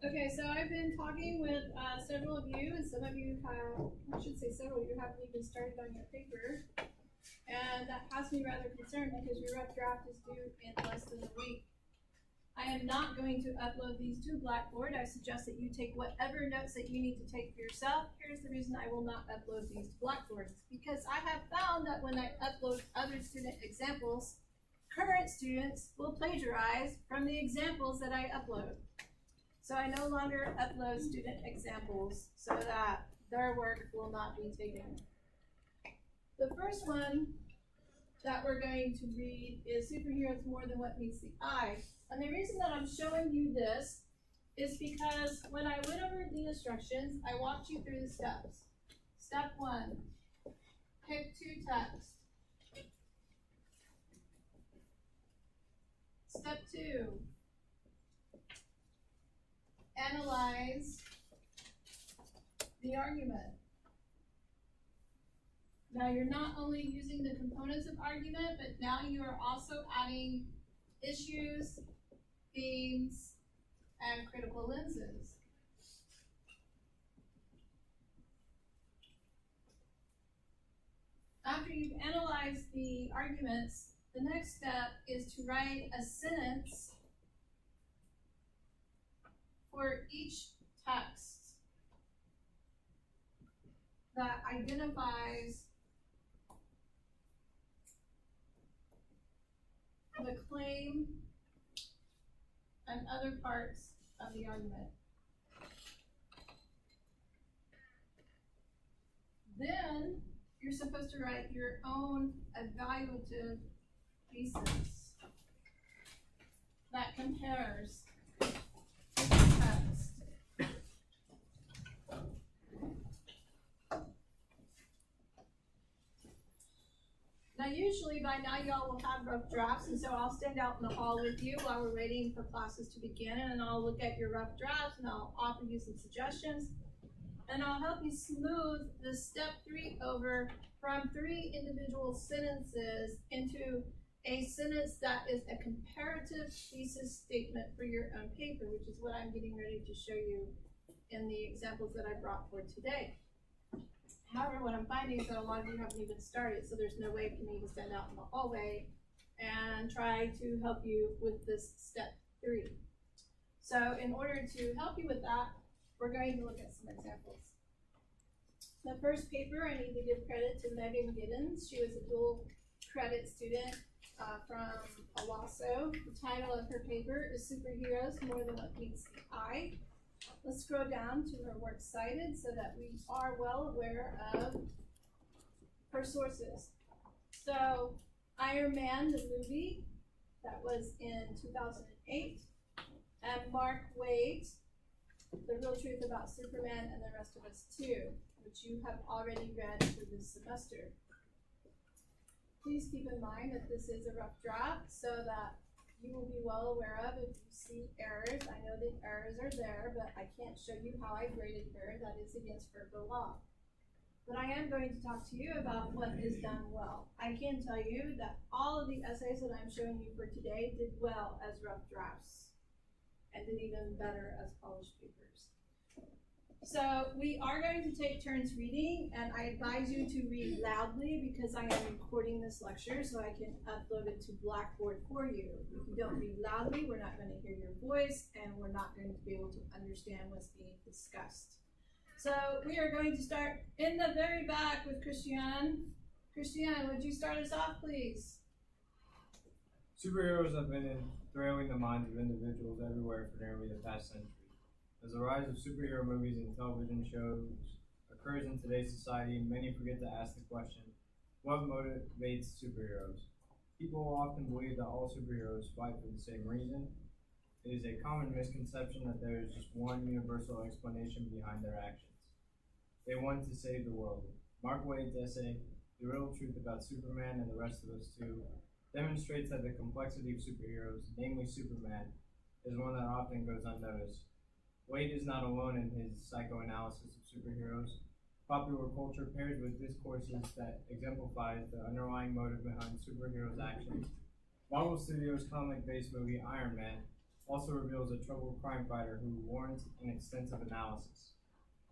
Okay, so I've been talking with several of you, and some of you have, I should say several of you haven't even started on your paper. And that has me rather concerned because your rough draft is due in less than a week. I am not going to upload these to Blackboard. I suggest that you take whatever notes that you need to take for yourself. Here's the reason I will not upload these to Blackboard. It's because I have found that when I upload other student examples, current students will plagiarize from the examples that I upload. So I no longer upload student examples so that their work will not be taken. The first one that we're going to read is Superheroes More Than What Meets the Eye. And the reason that I'm showing you this is because when I went over the instructions, I walked you through the steps. Step 1, pick 2 texts. Step 2, analyze the argument. Now you're not only using the components of argument, but now you are also adding issues, themes, and critical lenses. After you've analyzed the arguments, the next step is to write a sentence for each text that identifies the claim and other parts of the argument. Then you're supposed to write your own evaluative thesis that compares the text. Now usually by now y'all will have rough drafts, and so I'll stand out in the hall with you while we're waiting for classes to begin, and I'll look at your rough drafts and I'll offer you some suggestions, and I'll help you smooth the step 3 over from 3 individual sentences into a sentence that is a comparative thesis statement for your own paper, which is what I'm getting ready to show you in the examples that I brought for today. However, what I'm finding is that a lot of you haven't even started, so there's no way for me to stand out in the hallway and try to help you with this step 3. So in order to help you with that, we're going to look at some examples. The first paper, I need to give credit to Megan Giddens. She was a dual credit student from Owasso. The title of her paper is Superheroes More Than What Meets the Eye. Let's scroll down to her works cited so that we are well aware of her sources. So, Iron Man, the movie, that was in 2008, and Mark Waid, The Real Truth About Superman and the Rest of Us Too, which you have already read for this semester. Please keep in mind that this is a rough draft so that you will be well aware of if you see errors. I know the errors are there, but I can't show you how I graded her. That is against FERPA law. But I am going to talk to you about what is done well. I can tell you that all of the essays that I'm showing you for today did well as rough drafts and did even better as polished papers. So we are going to take turns reading, and I advise you to read loudly because I am recording this lecture so I can upload it to Blackboard for you. If you don't read loudly, we're not going to hear your voice, and we're not going to be able to understand what's being discussed. So we are going to start in the very back with Christiane. Christiane, would you start us off, please? Superheroes have been enthralling the minds of individuals everywhere for nearly the past century. As the rise of superhero movies and television shows occurs in today's society, many forget to ask the question, what motivates superheroes? People often believe that all superheroes fight for the same reason. It is a common misconception that there is just one universal explanation behind their actions. They want to save the world. Mark Waid's essay, The Real Truth About Superman and the Rest of Us Too, demonstrates that the complexity of superheroes, namely Superman, is one that often goes unnoticed. Waid is not alone in his psychoanalysis of superheroes. Popular culture pairs with discourses that exemplifies the underlying motive behind superheroes' actions. Marvel Studios' comic-based movie Iron Man also reveals a troubled crime fighter who warrants an extensive analysis.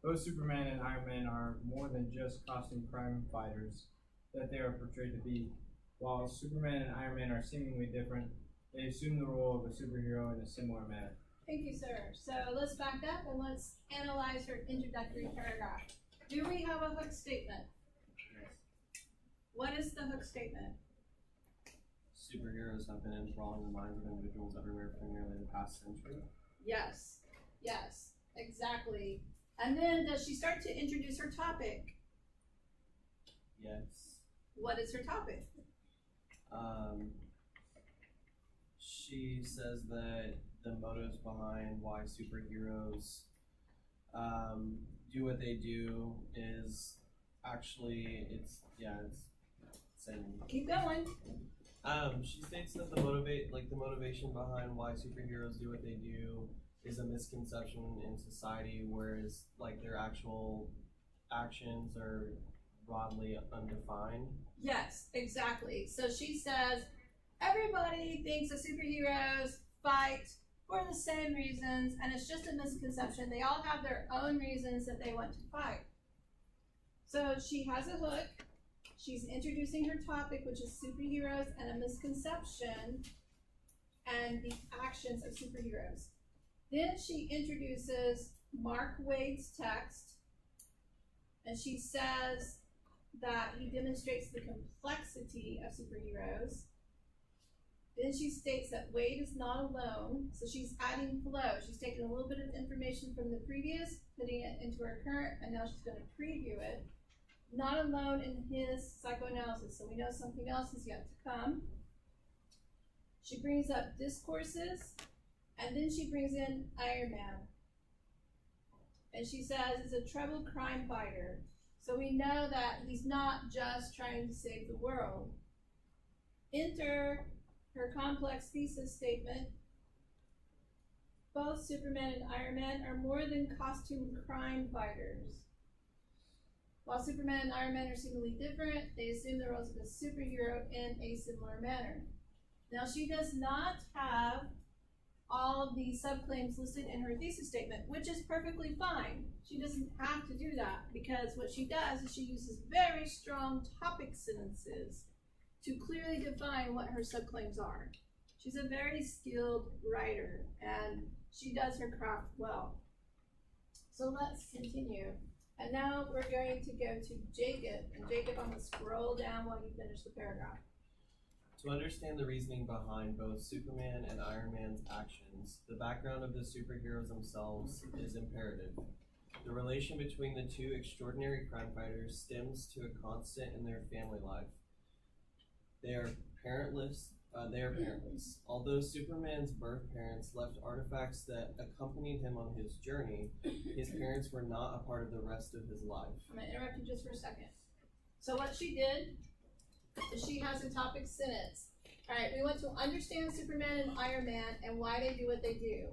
Both Superman and Iron Man are more than just costume crime fighters that they are portrayed to be. While Superman and Iron Man are seemingly different, they assume the role of a superhero in a similar manner. Thank you, sir. So let's back up and let's analyze her introductory paragraph. Do we have a hook statement? What is the hook statement? Superheroes have been enthralling the minds of individuals everywhere for nearly the past century. Yes, exactly. And then does she start to introduce her topic? Yes. What is her topic? She says that the motives behind why superheroes do what they do is actually it's same. Keep going. She states that the motivation behind why superheroes do what they do is a misconception in society, whereas like their actual actions are broadly undefined. Yes, exactly. So she says everybody thinks that superheroes fight for the same reasons, and it's just a misconception. They all have their own reasons that they want to fight. So she has a hook. She's introducing her topic, which is superheroes and a misconception and the actions of superheroes. Then she introduces Mark Waid's text, and she says that he demonstrates the complexity of superheroes. Then she states that Waid is not alone, so she's adding flow. She's taking a little bit of information from the previous, putting it into her current, and now she's going to preview it. Not alone in his psychoanalysis, so we know something else is yet to come. She brings up discourses, and then she brings in Iron Man. And she says he's a troubled crime fighter. So we know that he's not just trying to save the world. Enter her complex thesis statement. Both Superman and Iron Man are more than costume crime fighters. While Superman and Iron Man are seemingly different, they assume the roles of a superhero in a similar manner. Now, she does not have all of the subclaims listed in her thesis statement, which is perfectly fine. She doesn't have to do that, because what she does is she uses very strong topic sentences to clearly define what her subclaims are. She's a very skilled writer, and she does her craft well. So let's continue. And now we're going to go to Jacob. And Jacob, I'm going to scroll down while you finish the paragraph. To understand the reasoning behind both Superman and Iron Man's actions, the background of the superheroes themselves is imperative. The relation between the two extraordinary crime fighters stems to a constant in their family life. They are parentless. Although Superman's birth parents left artifacts that accompanied him on his journey, his parents were not a part of the rest of his life. I'm going to interrupt you just for a second. So what she did is she has a topic sentence. All right, we want to understand Superman and Iron Man and why they do what they do.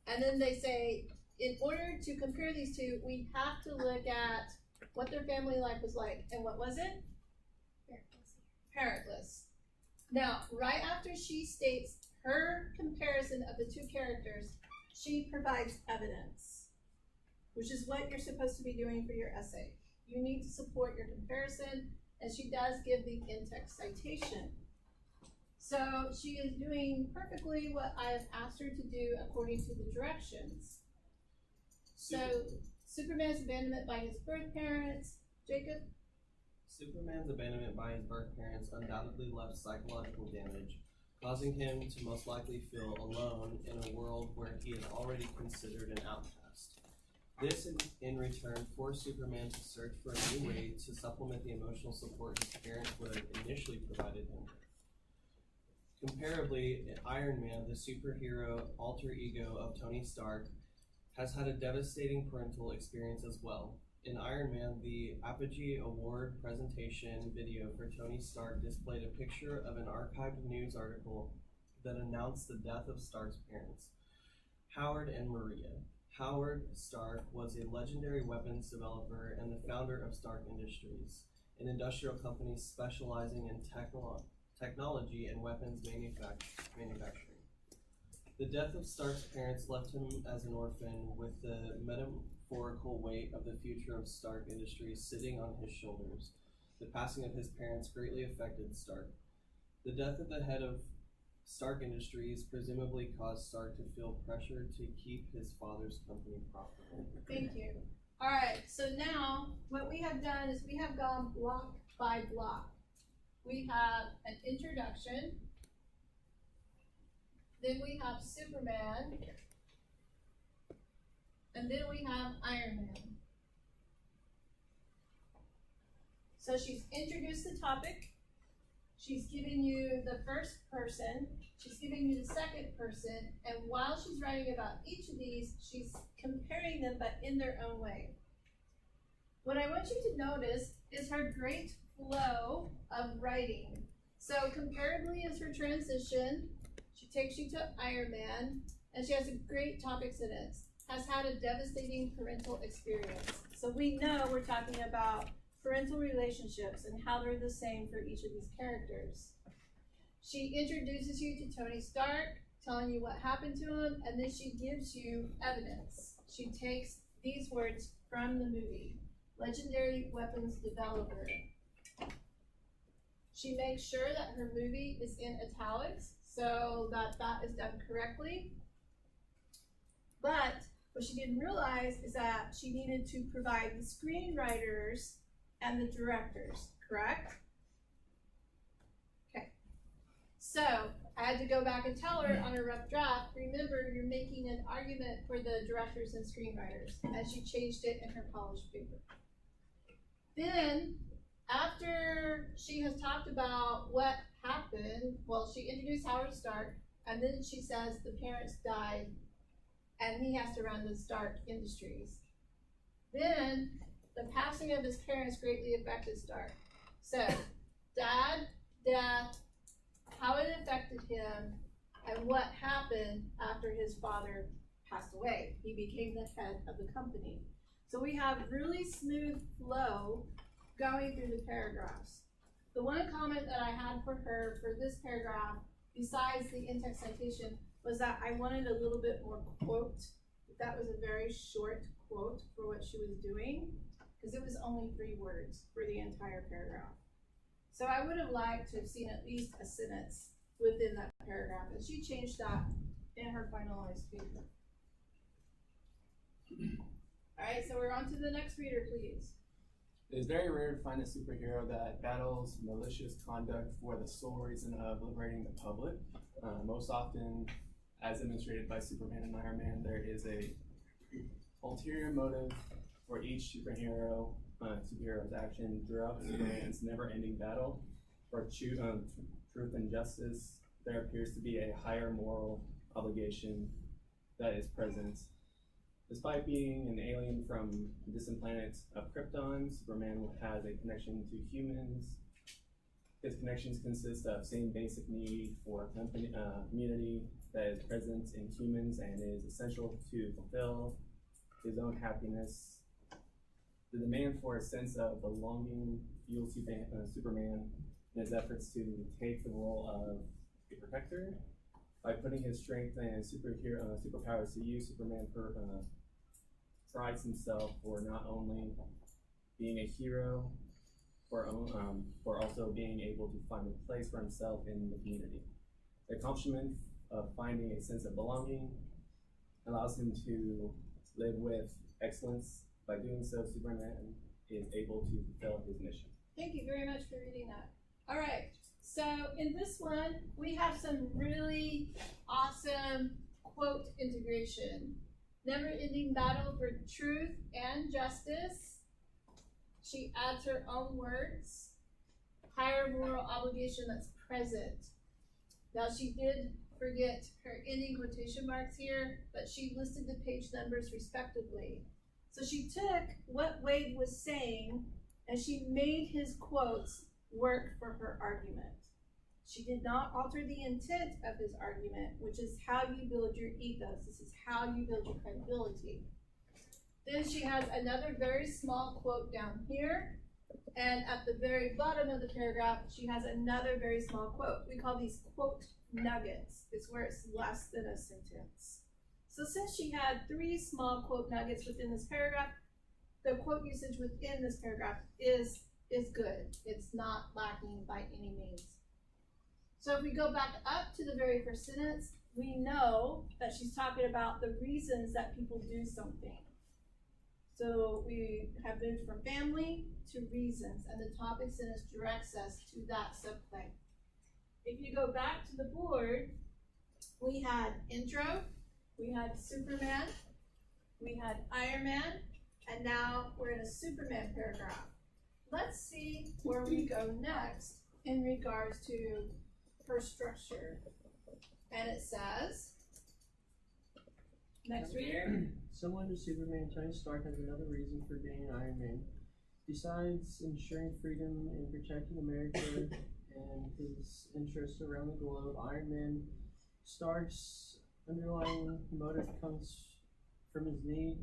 And then they say, in order to compare these two, we have to look at what their family life was like. And what was it? Parentless. Now, right after she states her comparison of the two characters, she provides evidence, which is what you're supposed to be doing for your essay. You need to support your comparison, and she does give the in-text citation. So she is doing perfectly what I have asked her to do according to the directions. So Superman's abandonment by his birth parents. Jacob? Superman's abandonment by his birth parents undoubtedly left psychological damage, causing him to most likely feel alone in a world where he is already considered an outcast. This, in return, forced Superman to search for a new way to supplement the emotional support his parents would have initially provided him. Comparably, Iron Man, the superhero alter ego of Tony Stark, has had a devastating parental experience as well. In Iron Man, the Apogee Award presentation video for Tony Stark displayed a picture of an archived news article that announced the death of Stark's parents, Howard and Maria. Howard Stark was a legendary weapons developer and the founder of Stark Industries, an industrial company specializing in technology and weapons manufacturing. The death of Stark's parents left him as an orphan with the metaphorical weight of the future of Stark Industries sitting on his shoulders. The passing of his parents greatly affected Stark. The death of the head of Stark Industries presumably caused Stark to feel pressure to keep his father's company profitable. Thank you. All right, so now what we have done is we have gone block by block. We have an introduction, then we have Superman, and then we have Iron Man. So she's introduced the topic, she's giving you the first person, she's giving you the second person, and while she's writing about each of these, she's comparing them but in their own way. What I want you to notice is her great flow of writing. So comparably is her transition. She takes you to Iron Man, and she has a great topic sentence. Has had a devastating parental experience. So we know we're talking about parental relationships and how they're the same for each of these characters. She introduces you to Tony Stark, telling you what happened to him, and then she gives you evidence. She takes these words from the movie. Legendary weapons developer. She makes sure that her movie is in italics so that that is done correctly. But what she didn't realize is that she needed to provide the screenwriters and the directors, correct? Okay. So I had to go back and tell her on a rough draft, remember you're making an argument for the directors and screenwriters, and she changed it in her polished paper. Then, after she has talked about what happened, well, she introduced Howard Stark, and then she says the parents died, and he has to run the Stark Industries. Then, the passing of his parents greatly affected Stark. So, dad, death, how it affected him, and what happened after his father passed away. He became the head of the company. So we have really smooth flow going through the paragraphs. The one comment that I had for her for this paragraph, besides the in-text citation, was that I wanted a little bit more quote. That was a very short quote for what she was doing, because it was only 3 words for the entire paragraph. So I would have liked to have seen at least a sentence within that paragraph, and she changed that in her finalized paper. All right, so we're on to the next reader, please. It is very rare to find a superhero that battles malicious conduct for the sole reason of liberating the public. Most often, as demonstrated by Superman and Iron Man, there is a ulterior motive for each superhero's action throughout Superman's never-ending battle for truth and justice. There appears to be a higher moral obligation that is present. Despite being an alien from the distant planet of Krypton, Superman has a connection to humans. His connections consist of same basic need for community that is present in humans and is essential to fulfill his own happiness. The demand for a sense of belonging fuels Superman in his efforts to take the role of a protector. By putting his strength and superpowers to use, Superman prides himself for not only being a hero, for also being able to find a place for himself in the community. The accomplishment of finding a sense of belonging allows him to live with excellence. By doing so, Superman is able to fulfill his mission. Thank you very much for reading that. All right, so in this one, we have some really awesome quote integration. Never-ending battle for truth and justice. She adds her own words. Higher moral obligation that's present. Now she did forget her ending quotation marks here, but she listed the page numbers respectively. So she took what Wade was saying and she made his quotes work for her argument. She did not alter the intent of his argument, which is how you build your ethos. This is how you build your credibility. Then she has another very small quote down here, and at the very bottom of the paragraph, she has another very small quote. We call these quote nuggets is where it's less than a sentence. So since she had 3 small quote nuggets within this paragraph, the quote usage within this paragraph is good. It's not lacking by any means. So if we go back up to the very first sentence, we know that she's talking about the reasons that people do something. So we have moved from family to reasons, and the topic sentence directs us to that subclaim. If you go back to the board, we had intro, we had Superman, we had Iron Man, and now we're in a Superman paragraph. Let's see where we go next in regards to her structure. And it says, next reader. Similar to Superman, Tony Stark has another reason for being an Iron Man. Besides ensuring freedom and protecting America and his interests around the globe, Iron Man Stark's underlying motive comes from his need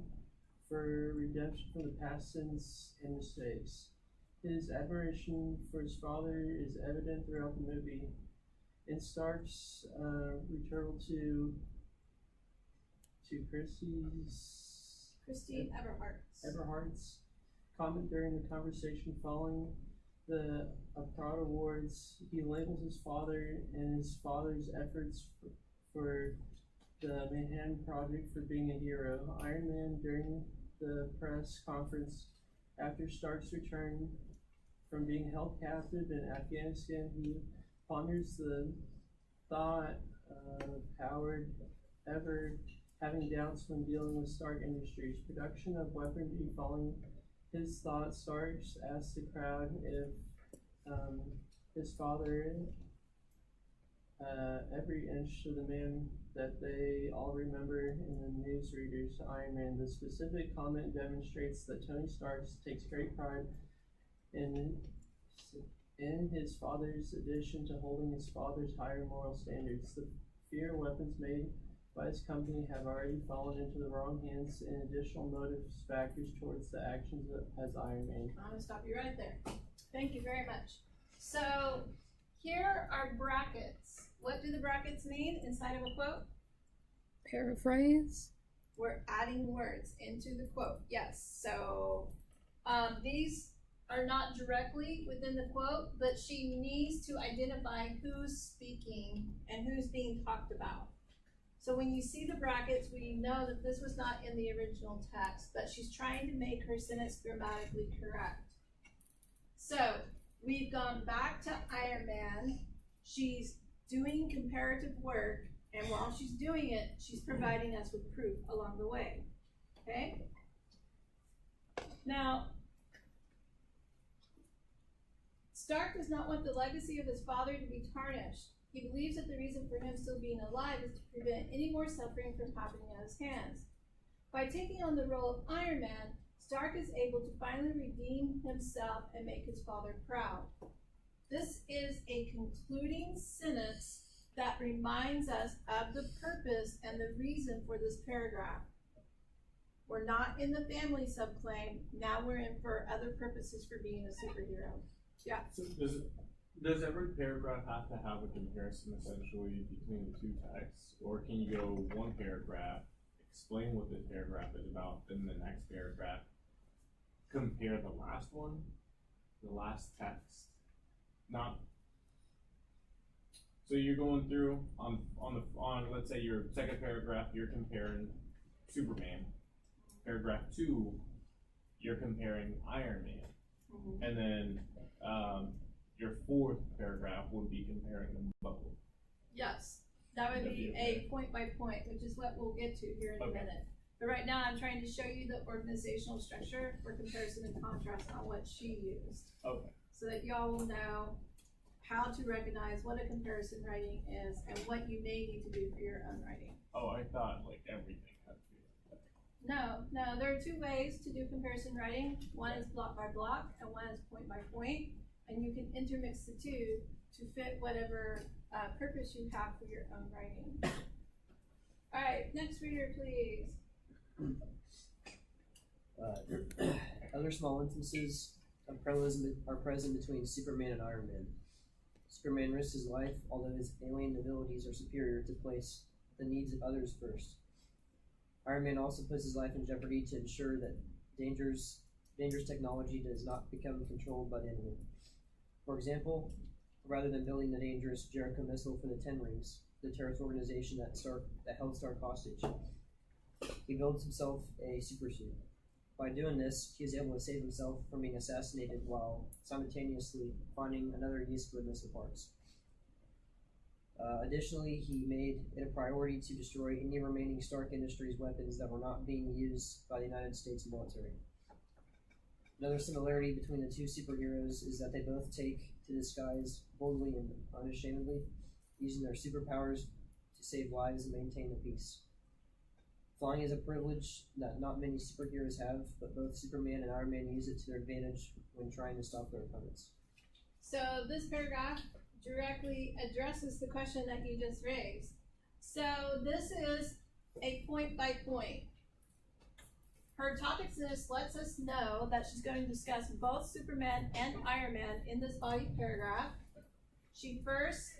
for redemption from the past sins and mistakes. His admiration for his father is evident throughout the movie. In Stark's return to Christine Everhart's comment during the conversation following the Applaud Awards, he labels his father and his father's efforts for the Manhattan Project for being a hero. Iron Man, during the press conference after Stark's return from being held captive in Afghanistan, he ponders the thought of Howard ever having doubts when dealing with Stark Industries' production of weaponry. Following his thoughts, Stark asked the crowd if his father, every inch of the man that they all remember in the newsreaders, Iron Man. The specific comment demonstrates that Tony Stark takes great pride in his father's addition to holding his father's higher moral standards. The fear weapons made by his company have already fallen into the wrong hands, and additional motive factors towards the actions as Iron Man. I'm gonna stop you right there. Thank you very much. So here are brackets. What do the brackets mean inside of a quote? Paraphrase. We're adding words into the quote. Yes. So these are not directly within the quote, but she needs to identify who's speaking and who's being talked about. So when you see the brackets, we know that this was not in the original text, but she's trying to make her sentence grammatically correct. So we've gone back to Iron Man. She's doing comparative work, and while she's doing it, she's providing us with proof along the way. Okay? Now, Stark does not want the legacy of his father to be tarnished. He believes that the reason for him still being alive is to prevent any more suffering from happening at his hands. By taking on the role of Iron Man, Stark is able to finally redeem himself and make his father proud. This is a concluding sentence that reminds us of the purpose and the reason for this paragraph. We're not in the family subclaim, now we're in for other purposes for being a superhero. Yeah. So does every paragraph have to have a comparison essentially between the two texts, or can you go one paragraph, explain what this paragraph is about, then the next paragraph compare the last one, the last text? Not so you're going through on let's say your second paragraph, you're comparing Superman. Paragraph 2, you're comparing Iron Man, and then your fourth paragraph would be comparing them both. Yes, that would be a point by point, which is what we'll get to here in a minute. But right now, I'm trying to show you the organizational structure for comparison and contrast on what she used. Okay. So that y'all will know how to recognize what a comparison writing is and what you may need to do for your own writing. Oh, I thought like everything had to be like that. No, there are 2 ways to do comparison writing. One is block by block and one is point by point. And you can intermix the 2 to fit whatever purpose you have for your own writing. All right, next reader, please. Other small instances of parallelism are present between Superman and Iron Man. Superman risks his life, although his alien abilities are superior to place the needs of others first. Iron Man also puts his life in jeopardy to ensure that dangerous technology does not become controlled by the enemy. For example, rather than building the dangerous Jericho missile for the Ten Rings, the terrorist organization that held Stark hostage, he builds himself a super suit. By doing this, he is able to save himself from being assassinated while simultaneously finding another use for the missile parts. Additionally, he made it a priority to destroy any remaining Stark Industries weapons that were not being used by the United States military. Another similarity between the two superheroes is that they both take to the skies boldly and unashamedly, using their superpowers to save lives and maintain the peace. Flying is a privilege that not many superheroes have, but both Superman and Iron Man use it to their advantage when trying to stop their opponents. So this paragraph directly addresses the question that you just raised. So this is a point by point. Her topic list lets us know that she's going to discuss both Superman and Iron Man in this body paragraph. She first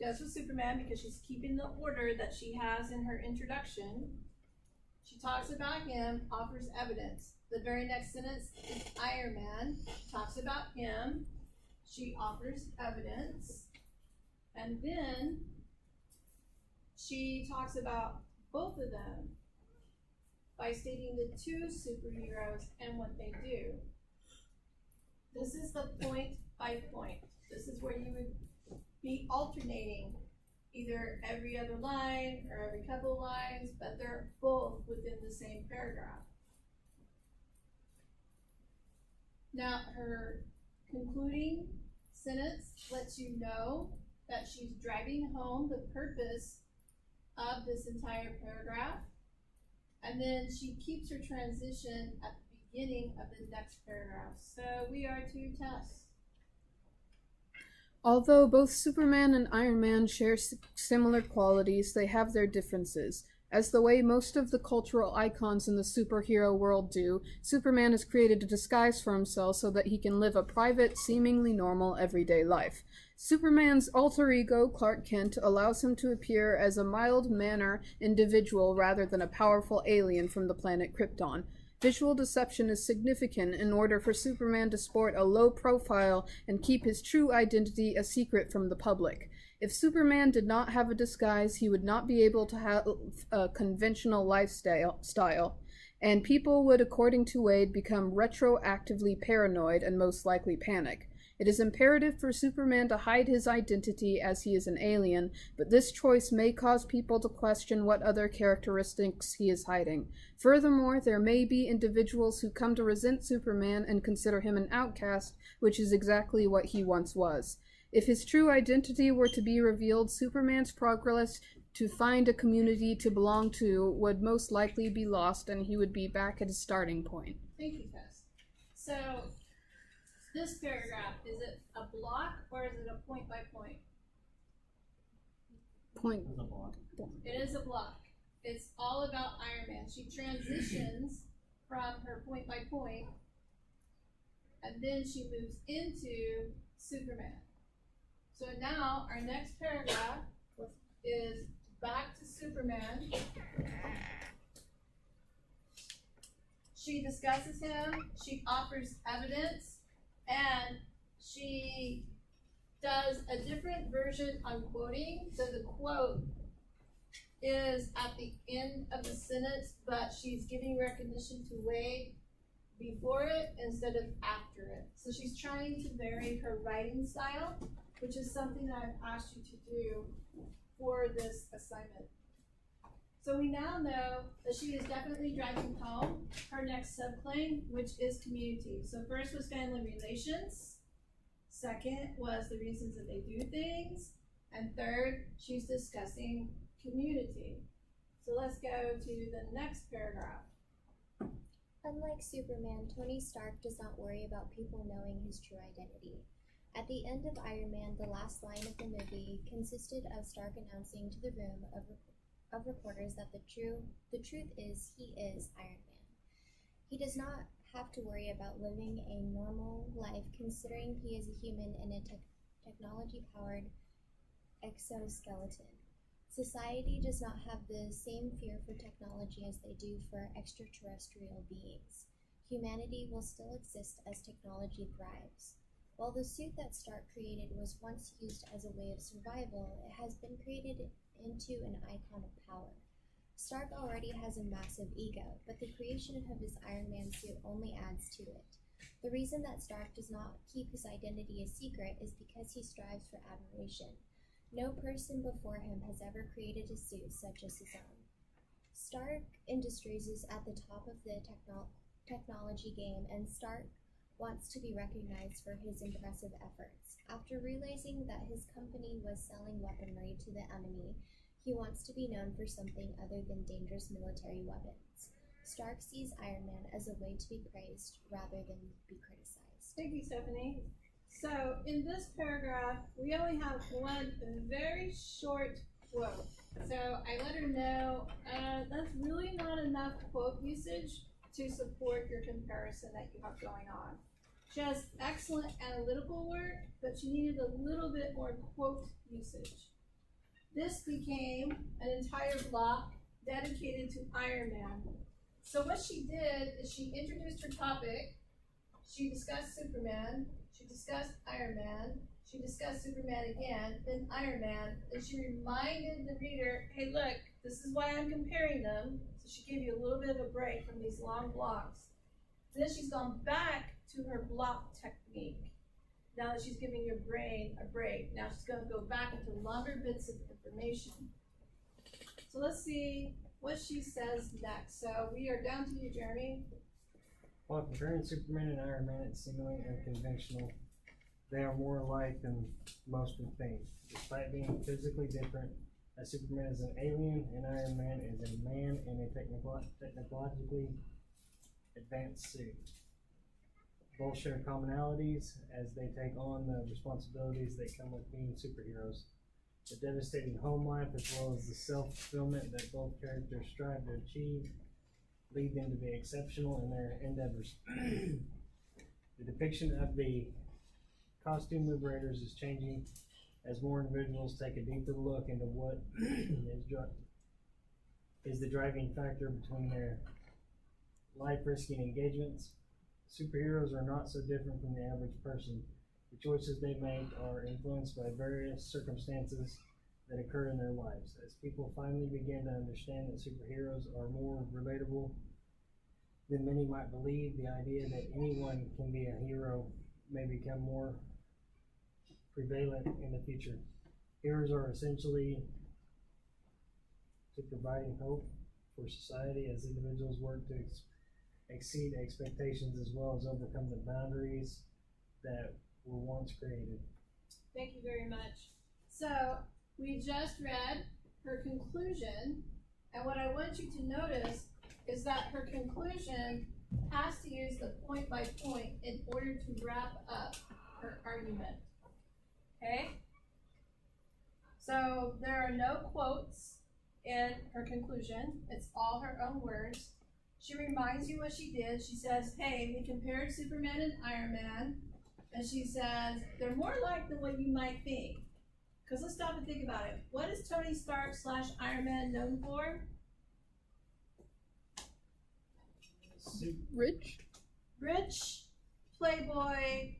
goes with Superman because she's keeping the order that she has in her introduction. She talks about him, offers evidence. The very next sentence is Iron Man. She talks about him. She offers evidence. And then she talks about both of them by stating the two superheroes and what they do. This is the point by point. This is where you would be alternating either every other line or every couple of lines, but they're both within the same paragraph. Now, her concluding sentence lets you know that she's driving home the purpose of this entire paragraph. And then she keeps her transition at the beginning of the next paragraph. So we are to test. Although both Superman and Iron Man share similar qualities, they have their differences. As the way most of the cultural icons in the superhero world do, Superman has created a disguise for himself so that he can live a private, seemingly normal, everyday life. Superman's alter ego, Clark Kent, allows him to appear as a mild-mannered individual rather than a powerful alien from the planet Krypton. Visual deception is significant in order for Superman to sport a low profile and keep his true identity a secret from the public. If Superman did not have a disguise, he would not be able to have a conventional lifestyle, and people would, according to Wade, become retroactively paranoid and most likely panic. It is imperative for Superman to hide his identity as he is an alien, but this choice may cause people to question what other characteristics he is hiding. Furthermore, there may be individuals who come to resent Superman and consider him an outcast, which is exactly what he once was. If his true identity were to be revealed, Superman's progress to find a community to belong to would most likely be lost, and he would be back at his starting point. Thank you, Tess. So this paragraph, is it a block or is it a point by point? Point. It is a block. It's all about Iron Man. She transitions from her point by point, and then she moves into Superman. So now our next paragraph is back to Superman. She discusses him, she offers evidence, and she does a different version on quoting. So the quote is at the end of the sentence, but she's giving recognition to Wade before it instead of after it. So she's trying to vary her writing style, which is something that I've asked you to do for this assignment. So we now know that she is definitely driving home her next subclaim, which is community. So first was family relations. Second was the reasons that they do things. And third, she's discussing community. So let's go to the next paragraph. Unlike Superman, Tony Stark does not worry about people knowing his true identity. At the end of Iron Man, the last line of the movie consisted of Stark announcing to the room of reporters that the truth is he is Iron Man. He does not have to worry about living a normal life considering he is a human in a technology-powered exoskeleton. Society does not have the same fear for technology as they do for extraterrestrial beings. Humanity will still exist as technology thrives. While the suit that Stark created was once used as a way of survival, it has been created into an icon of power. Stark already has a massive ego, but the creation of his Iron Man suit only adds to it. The reason that Stark does not keep his identity a secret is because he strives for admiration. No person before him has ever created a suit such as his own. Stark Industries is at the top of the technology game, and Stark wants to be recognized for his impressive efforts. After realizing that his company was selling weaponry to the enemy, he wants to be known for something other than dangerous military weapons. Stark sees Iron Man as a way to be praised rather than be criticized. Thank you, Stephanie. So in this paragraph, we only have one very short quote. So I let her know that's really not enough quote usage to support your comparison that you have going on. She has excellent analytical work, but she needed a little bit more quote usage. This became an entire block dedicated to Iron Man. So what she did is she introduced her topic, she discussed Superman, she discussed Iron Man, she discussed Superman again, then Iron Man, and she reminded the reader, hey look, this is why I'm comparing them. So she gave you a little bit of a break from these long blocks. Then she's gone back to her block technique. Now that she's giving your brain a break, now she's going to go back into longer bits of information. So let's see what she says next. So we are down to you, Jeremy. While comparing Superman and Iron Man, it's seemingly unconventional. They are more alike than most would think. Despite being physically different, as Superman is an alien and Iron Man is a man in a technologically advanced suit. Both share commonalities as they take on the responsibilities that come with being superheroes. The devastating home life as well as the self-fulfillment that both characters strive to achieve lead them to be exceptional in their endeavors. The depiction of the costume liberators is changing as more individuals take a deeper look into what is the driving factor between their life-risking engagements. Superheroes are not so different from the average person. The choices they make are influenced by various circumstances that occur in their lives. As people finally begin to understand that superheroes are more relatable than many might believe, the idea that anyone can be a hero may become more prevalent in the future. Heroes are essentially to providing hope for society as individuals work to exceed expectations as well as overcome the boundaries that were once created. Thank you very much. So we just read her conclusion, and what I want you to notice is that her conclusion has to use the point by point in order to wrap up her argument. Okay? So there are no quotes in her conclusion. It's all her own words. She reminds you what she did. She says, hey, we compared Superman and Iron Man. And she says, they're more alike than what you might think. Because let's stop and think about it. What is Tony Stark / Iron Man known for? Rich? Rich, playboy,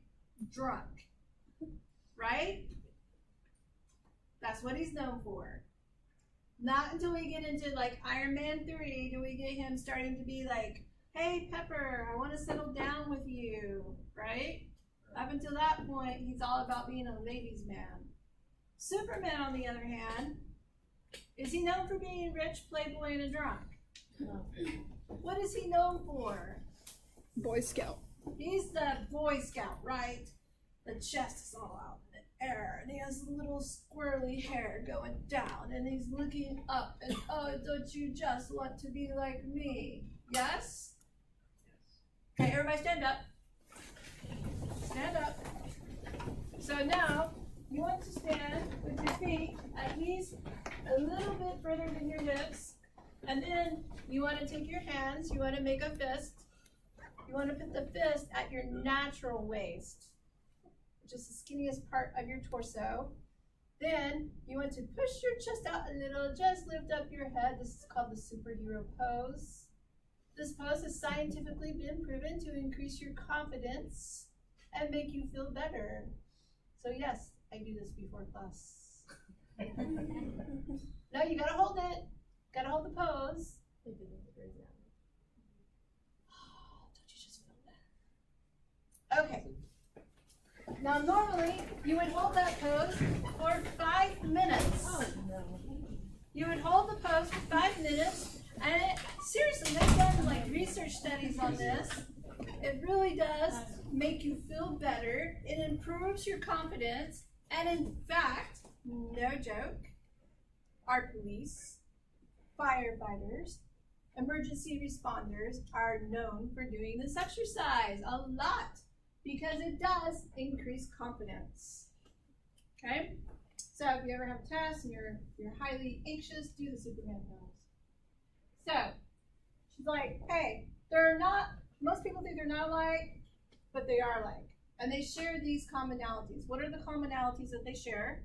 drunk. Right? That's what he's known for. Not until we get into like Iron Man 3 do we get him starting to be like, hey Pepper, I want to settle down with you, right? Up until that point, he's all about being a ladies' man. Superman, on the other hand, is he known for being rich, playboy, and a drunk? No. What is he known for? Boy Scout. He's the Boy Scout, right? The chest is all out in the air, and he has little squirrely hair going down, and he's looking up, and oh, don't you just want to be like me? Yes? Okay, everybody stand up. Stand up. So now, you want to stand with your feet at least a little bit further than your hips, and then you want to take your hands, you want to make a fist. You want to put the fist at your natural waist. which is the skinniest part of your torso. Then you want to push your chest out a little, just lift up your head. This is called the superhero pose. This pose has scientifically been proven to increase your confidence and make you feel better. So yes, I do this before class. No, you gotta hold it. Gotta hold the pose. Don't you just feel better? Okay. Now normally you would hold that pose for 5 minutes. Oh no. You would hold the pose for 5 minutes, and seriously, they've done like research studies on this. It really does make you feel better. It improves your confidence, and in fact, no joke, our police, firefighters, emergency responders are known for doing this exercise a lot because it does increase confidence. Okay? So if you ever have a test and you're highly anxious, do the Superman pose. So she's like, hey, most people think they're not alike, but they are alike. And they share these commonalities. What are the commonalities that they share?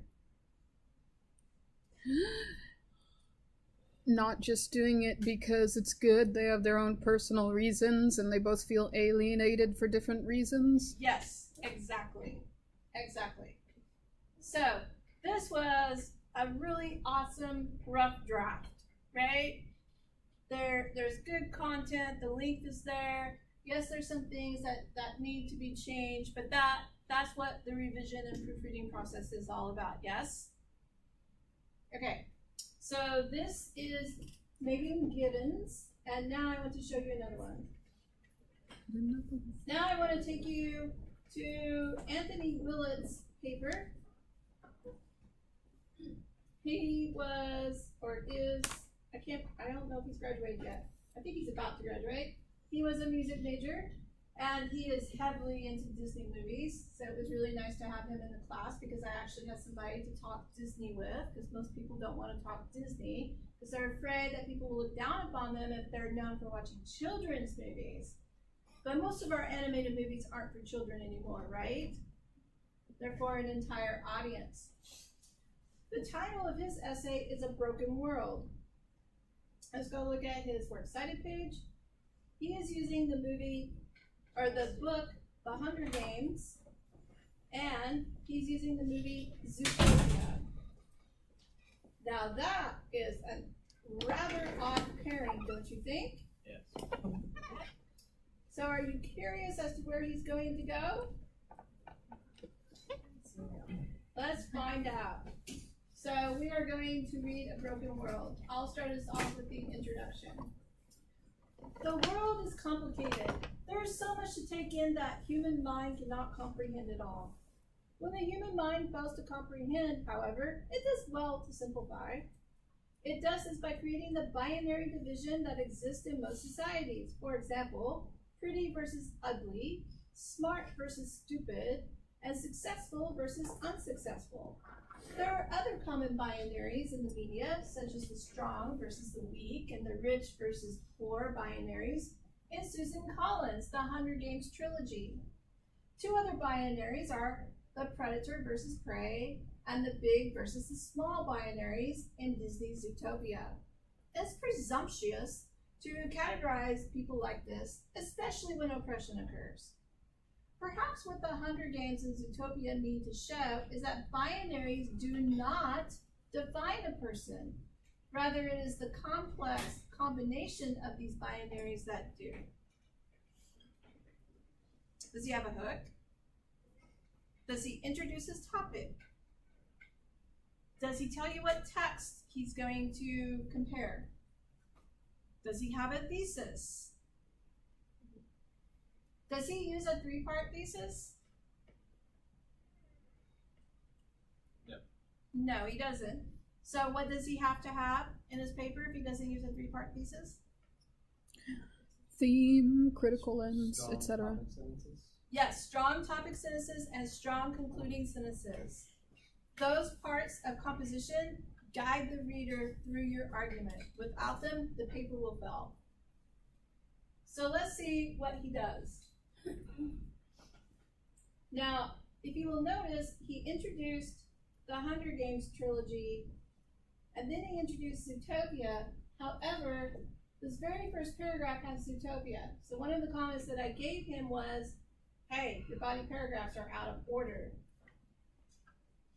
Not just doing it because it's good. They have their own personal reasons and they both feel alienated for different reasons. Yes, exactly. Exactly. So this was a really awesome rough draft, right? There's good content, the length is there. Yes, there's some things that need to be changed, but that's what the revision and proofreading process is all about, yes? Okay, so this is Megan Gibbons, and now I want to show you another one. Now I want to take you to Anthony Willett's paper. He was, or is, I don't know if he's graduated yet. I think he's about to graduate. He was a music major, and he is heavily into Disney movies, so it was really nice to have him in the class because I actually had somebody to talk Disney with, because most people don't want to talk Disney, because they're afraid that people will look down upon them if they're known for watching children's movies. But most of our animated movies aren't for children anymore, right? They're for an entire audience. The title of his essay is A Broken World. Let's go look at his Works Cited page. He is using the movie, or the book, The Hunger Games, and he's using the movie Zootopia. Now that is a rather odd pairing, don't you think? Yes. So are you curious as to where he's going to go? Let's find out. So we are going to read A Broken World. I'll start us off with the introduction. The world is complicated. There is so much to take in that human mind cannot comprehend it all. When the human mind fails to comprehend, however, it does well to simplify. It does this by creating the binary division that exists in most societies. For example, pretty versus ugly, smart versus stupid, and successful versus unsuccessful. There are other common binaries in the media, such as the strong versus the weak, and the rich versus poor binaries in Susan Collins' The Hunger Games trilogy. Two other binaries are the predator versus prey, and the big versus the small binaries in Disney's Zootopia. It's presumptuous to categorize people like this, especially when oppression occurs. Perhaps what the Hunger Games and Zootopia mean to show is that binaries do not define a person. Rather, it is the complex combination of these binaries that do. Does he have a hook? Does he introduce his topic? Does he tell you what text he's going to compare? Does he have a thesis? Does he use a 3-part thesis? Yep. No, he doesn't. So what does he have to have in his paper if he doesn't use a 3-part thesis? Theme, critical ends, etc. Yes, strong topic sentences and strong concluding sentences. Those parts of composition guide the reader through your argument. Without them, the paper will fail. So let's see what he does. Now, if you will notice, he introduced the Hunger Games trilogy, and then he introduced Zootopia. However, this very first paragraph has Zootopia. So one of the comments that I gave him was, hey, your body paragraphs are out of order.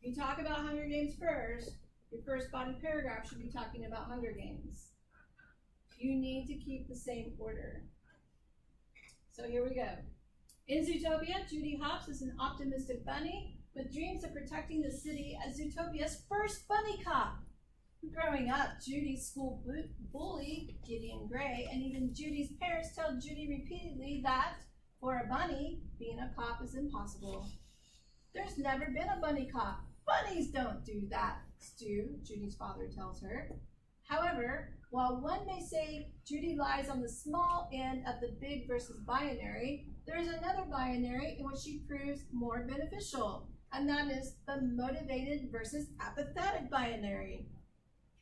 If you talk about Hunger Games first, your first body paragraph should be talking about Hunger Games. You need to keep the same order. So here we go. In Zootopia, Judy Hopps is an optimistic bunny with dreams of protecting the city as Zootopia's first bunny cop. Growing up, Judy's school bully, Gideon Gray, and even Judy's parents tell Judy repeatedly that, for a bunny, being a cop is impossible. There's never been a bunny cop. Bunnies don't do that, Stu, Judy's father tells her. However, while one may say Judy lies on the small end of the big versus binary, there is another binary in which she proves more beneficial, and that is the motivated versus apathetic binary.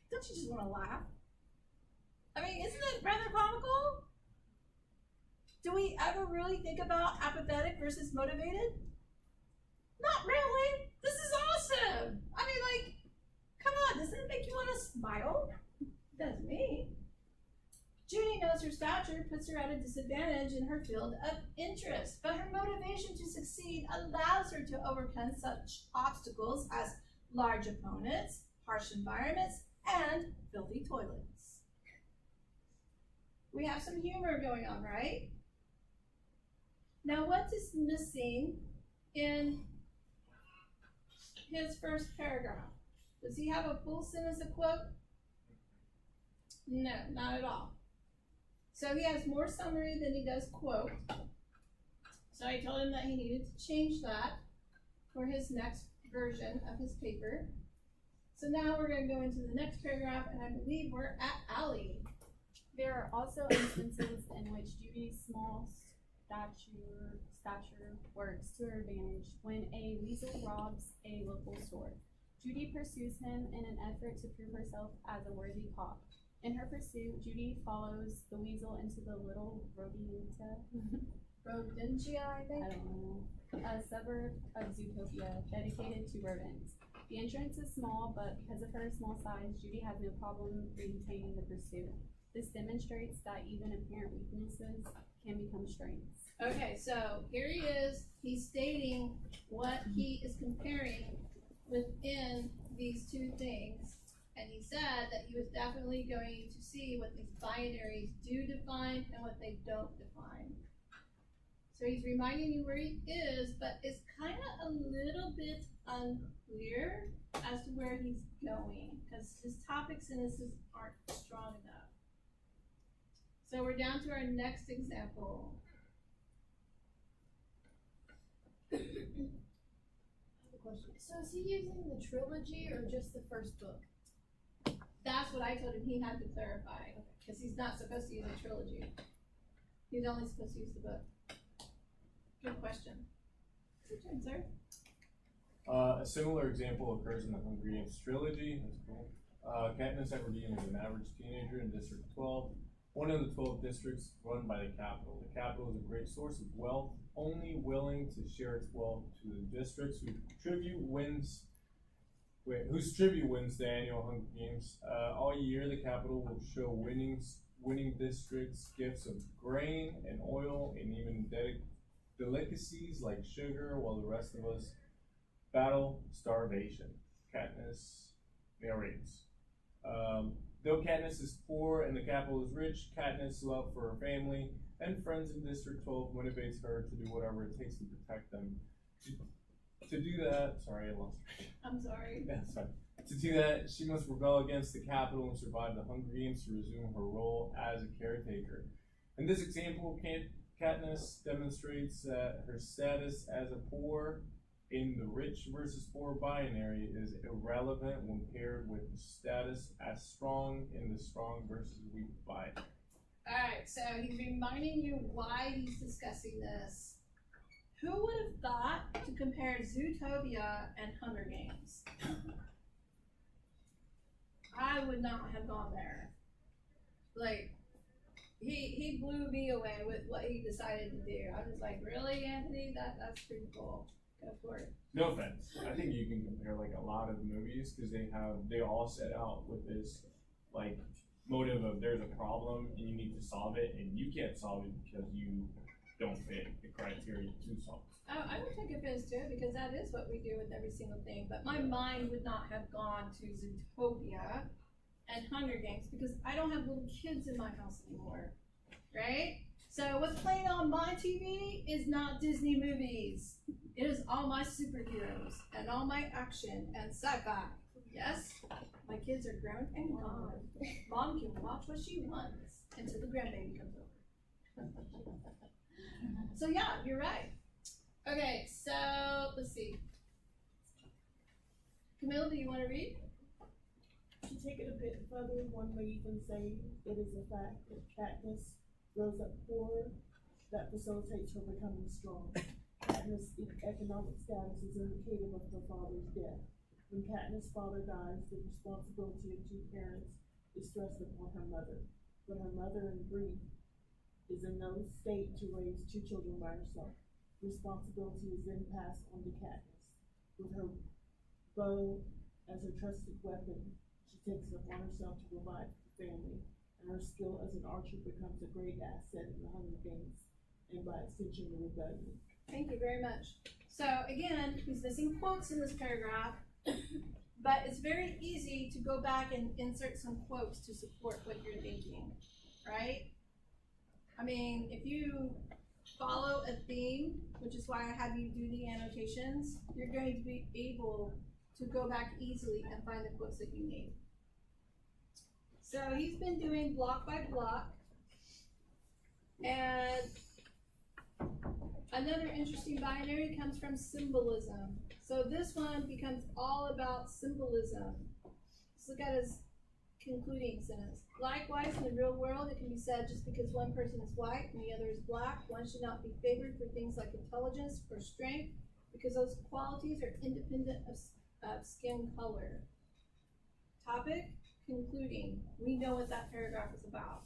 Don't you just want to laugh? I mean, isn't it rather comical? Do we ever really think about apathetic versus motivated? Not really. This is awesome. I mean, like, come on, doesn't it make you want to smile? It does me. Judy knows her stature puts her at a disadvantage in her field of interest, but her motivation to succeed allows her to overcome such obstacles as large opponents, harsh environments, and filthy toilets. We have some humor going on, right? Now, what is missing in his first paragraph? Does he have a full sentence of quote? No, not at all. So he has more summary than he does quote. So I told him that he needed to change that for his next version of his paper. So now we're going to go into the next paragraph, and I believe we're at Allie. There are also instances in which Judy's small stature works to her advantage when a weasel robs a local store. Judy pursues him in an effort to prove herself as a worthy cop. In her pursuit, Judy follows the weasel into the little Rodentia, I think. I don't know, a suburb of Zootopia dedicated to rodents. The entrance is small, but because of her small size, Judy has no problem maintaining the pursuit. This demonstrates that even apparent weaknesses can become strengths. Okay, so here he is. He's stating what he is comparing within these two things. And he said that he was definitely going to see what these binaries do define and what they don't define. So he's reminding you where he is, but it's kind of a little bit unclear as to where he's going because his topic sentences aren't strong enough. So we're down to our next example. So is he using the trilogy or just the first book? That's what I told him he had to clarify, because he's not supposed to use a trilogy. He's only supposed to use the book. Good question. Your turn, sir. A similar example occurs in the Hunger Games trilogy. That's cool. Katniss Everdeen is an average teenager in District 12, one of the 12 districts run by the capital. The capital is a great source of wealth, only willing to share its wealth to the districts whose tribute wins the annual Hunger Games. All year, the capital will show winning districts gifts of grain and oil and even delicacies like sugar, while the rest of us battle starvation. Katniss narrates. Though Katniss is poor and the capital is rich, Katniss' love for her family and friends in District 12 motivates her to do whatever it takes to protect them. To do that, sorry, I lost her. I'm sorry. That's fine. To do that, she must rebel against the capital and survive the Hunger Games to resume her role as a caretaker. In this example, Katniss demonstrates that her status as a poor in the rich versus poor binary is irrelevant when paired with status as strong in the strong versus weak binary. Alright, so he's reminding you why he's discussing this. Who would have thought to compare Zootopia and Hunger Games? I would not have gone there. Like, he blew me away with what he decided to do. I was like, really, Anthony? That's pretty cool. Go for it. No offense. I think you can compare like a lot of movies because they all set out with this like motive of there's a problem and you need to solve it, and you can't solve it because you don't fit the criteria to solve it. Oh, I would take offense to it because that is what we do with every single thing. But my mind would not have gone to Zootopia and Hunger Games because I don't have little kids in my house anymore, right? So what's playing on my TV is not Disney movies. It is all my superheroes and all my action and sci-fi. Yes, my kids are grown and gone. Mom can watch what she wants until the grandbaby comes over. So yeah, you're right. Okay, so let's see. Camille, do you want to read? To take it a bit further, one may even say it is a fact that Katniss grows up poor that facilitates her becoming strong. Katniss' economic status is indicative of her father's death. When Katniss' father dies, the responsibility of two parents is thrust upon her mother. But her mother, in grief, is in no state to raise two children by herself. Responsibility is then passed on to Katniss. With her bow as her trusted weapon, she takes it upon herself to provide for the family, and her skill as an archer becomes a great asset in the Hunger Games, and by extension, the rebellion. Thank you very much. So again, he's missing quotes in this paragraph, but it's very easy to go back and insert some quotes to support what you're thinking, right? I mean, if you follow a theme, which is why I have you do the annotations, you're going to be able to go back easily and find the quotes that you need. So he's been doing block by block, and another interesting binary comes from symbolism. So this one becomes all about symbolism. Let's look at his concluding sentence. Likewise, in the real world, it can be said just because one person is white and the other is black, one should not be favored for things like intelligence or strength, because those qualities are independent of skin color. Topic, concluding. We know what that paragraph is about.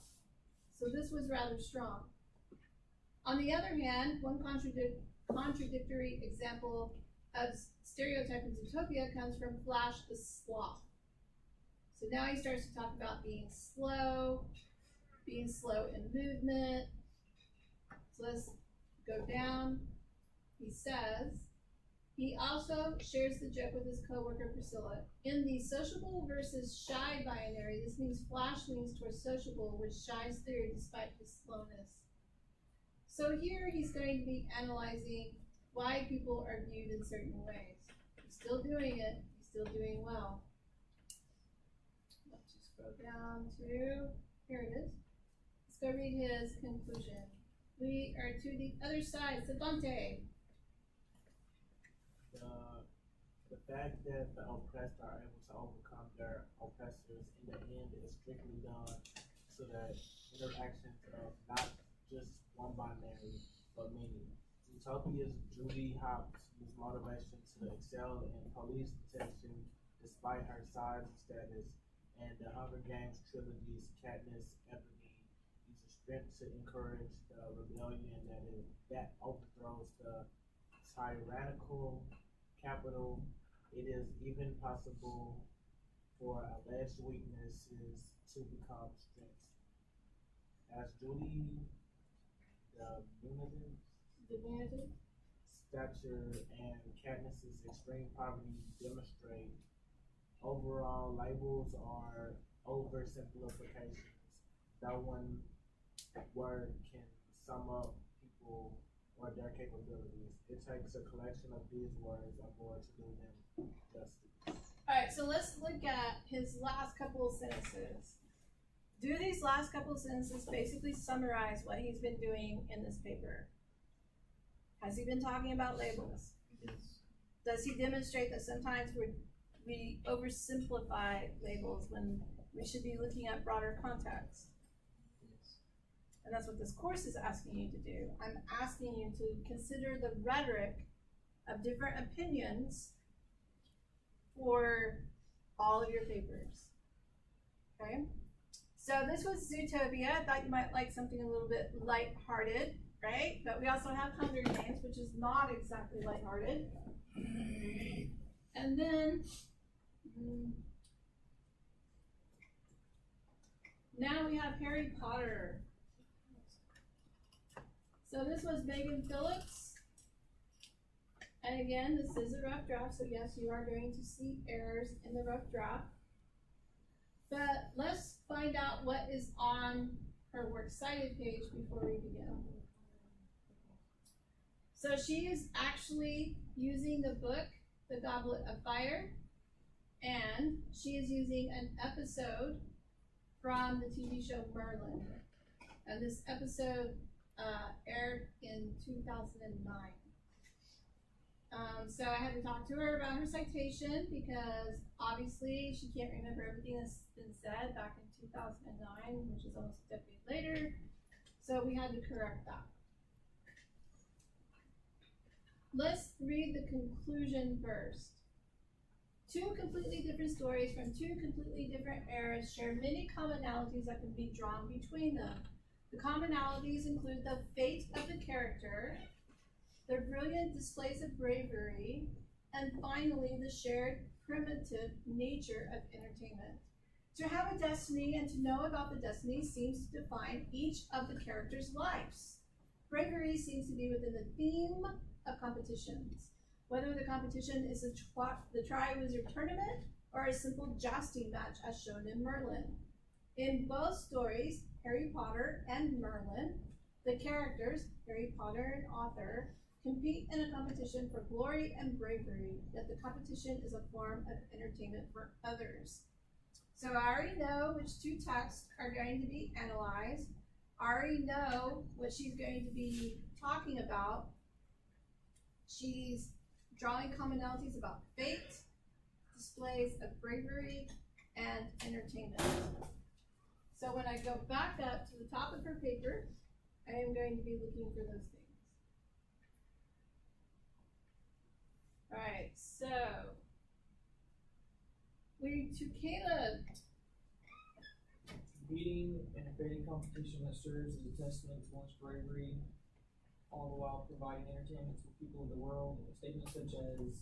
So this was rather strong. On the other hand, one contradictory example of stereotype in Zootopia comes from Flash the Sloth. So now he starts to talk about being slow in movement. So let's go down. He says, he also shares the joke with his coworker Priscilla. In the sociable versus shy binary, this means Flash leans towards sociable, which shy's theory despite his slowness. So here he's going to be analyzing why people are viewed in certain ways. He's still doing it, he's still doing well. Let's just go down to, here it is. Let's go read his conclusion. We are to the other side, Savante. The fact that the oppressed are able to overcome their oppressors in the end is strictly done so that interactions of not just one binary, but many. Zootopia's Judy Hopps' motivation to excel in police detection despite her size and status, and the Hunger Games trilogy's Katniss Everdeen uses strength to encourage the rebellion that overthrows the tyrannical capital. It is even possible for alleged weaknesses to become strengths. As Judy, the diminutive stature and Katniss's extreme poverty demonstrate, overall labels are oversimplifications. No one word can sum up people or their capabilities. It takes a collection of these words and more to do them justice. Alright, so let's look at his last couple of sentences. Do these last couple of sentences basically summarize what he's been doing in this paper? Has he been talking about labels? Yes. Does he demonstrate that sometimes we oversimplify labels when we should be looking at broader context? Yes. And that's what this course is asking you to do. I'm asking you to consider the rhetoric of different opinions for all of your papers. Okay? So this was Zootopia. I thought you might like something a little bit lighthearted. right? But we also have Hunger Games, which is not exactly lighthearted. And then now we have Harry Potter. So this was Megan Phillips. And again, this is a rough draft, so yes, you are going to see errors in the rough draft. But let's find out what is on her works cited page before we begin. So she is actually using the book, The Goblet of Fire, and she is using an episode from the TV show Merlin. And this episode aired in 2009. So I had to talk to her about her citation because obviously she can't remember everything that's been said back in 2009, which is almost a decade later. So we had to correct that. Let's read the conclusion first. Two completely different stories from two completely different eras share many commonalities that can be drawn between them. The commonalities include the fate of the character, their brilliant displays of bravery, and finally, the shared primitive nature of entertainment. To have a destiny and to know about the destiny seems to define each of the characters' lives. Bravery seems to be within the theme of competitions, whether the competition is the Triwizard Tournament or a simple jousting match as shown in Merlin. In both stories, Harry Potter and Merlin, the characters, Harry Potter and Arthur, compete in a competition for glory and bravery, yet the competition is a form of entertainment for others. So I already know which two texts are going to be analyzed. I already know what she's going to be talking about. She's drawing commonalities about fate, displays of bravery, and entertainment. So when I go back up to the top of her paper, I am going to be looking for those things. All right, so to Caleb. Competing in a creating competition that serves as a testament to one's bravery, all the while providing entertainment to the people of the world. Statements such as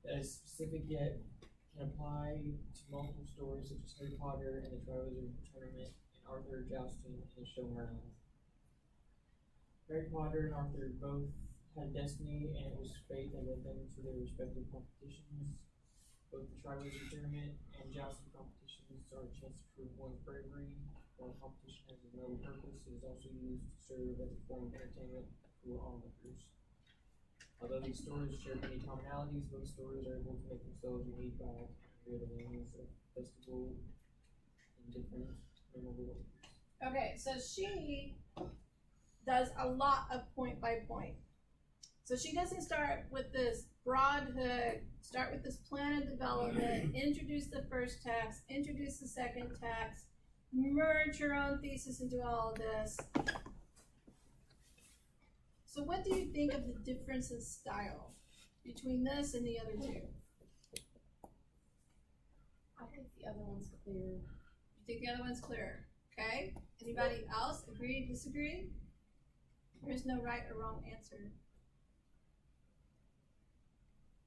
that is specific yet can apply to multiple stories such as Harry Potter and the Triwizard Tournament and Arthur jousting in the show Merlin. Harry Potter and Arthur both had destiny, and it was fate that led them to their respective competitions. Both the Triwizard Tournament and jousting competitions are a chance to prove one's bravery. While competition has a noble purpose, it is also used to serve as a form of entertainment for onlookers. Although these stories share many commonalities, both stories are able to make themselves unique by creating elements of festival in different memorable ways. Okay, so she does a lot of point by point. So she doesn't start with this broad hook, start with this plan of development, introduce the first text, introduce the second text, merge her own thesis into all of this. So what do you think of the difference in style between this and the other two? I think the other one's clear. You think the other one's clearer? Okay. Anybody else agree, disagree? There is no right or wrong answer.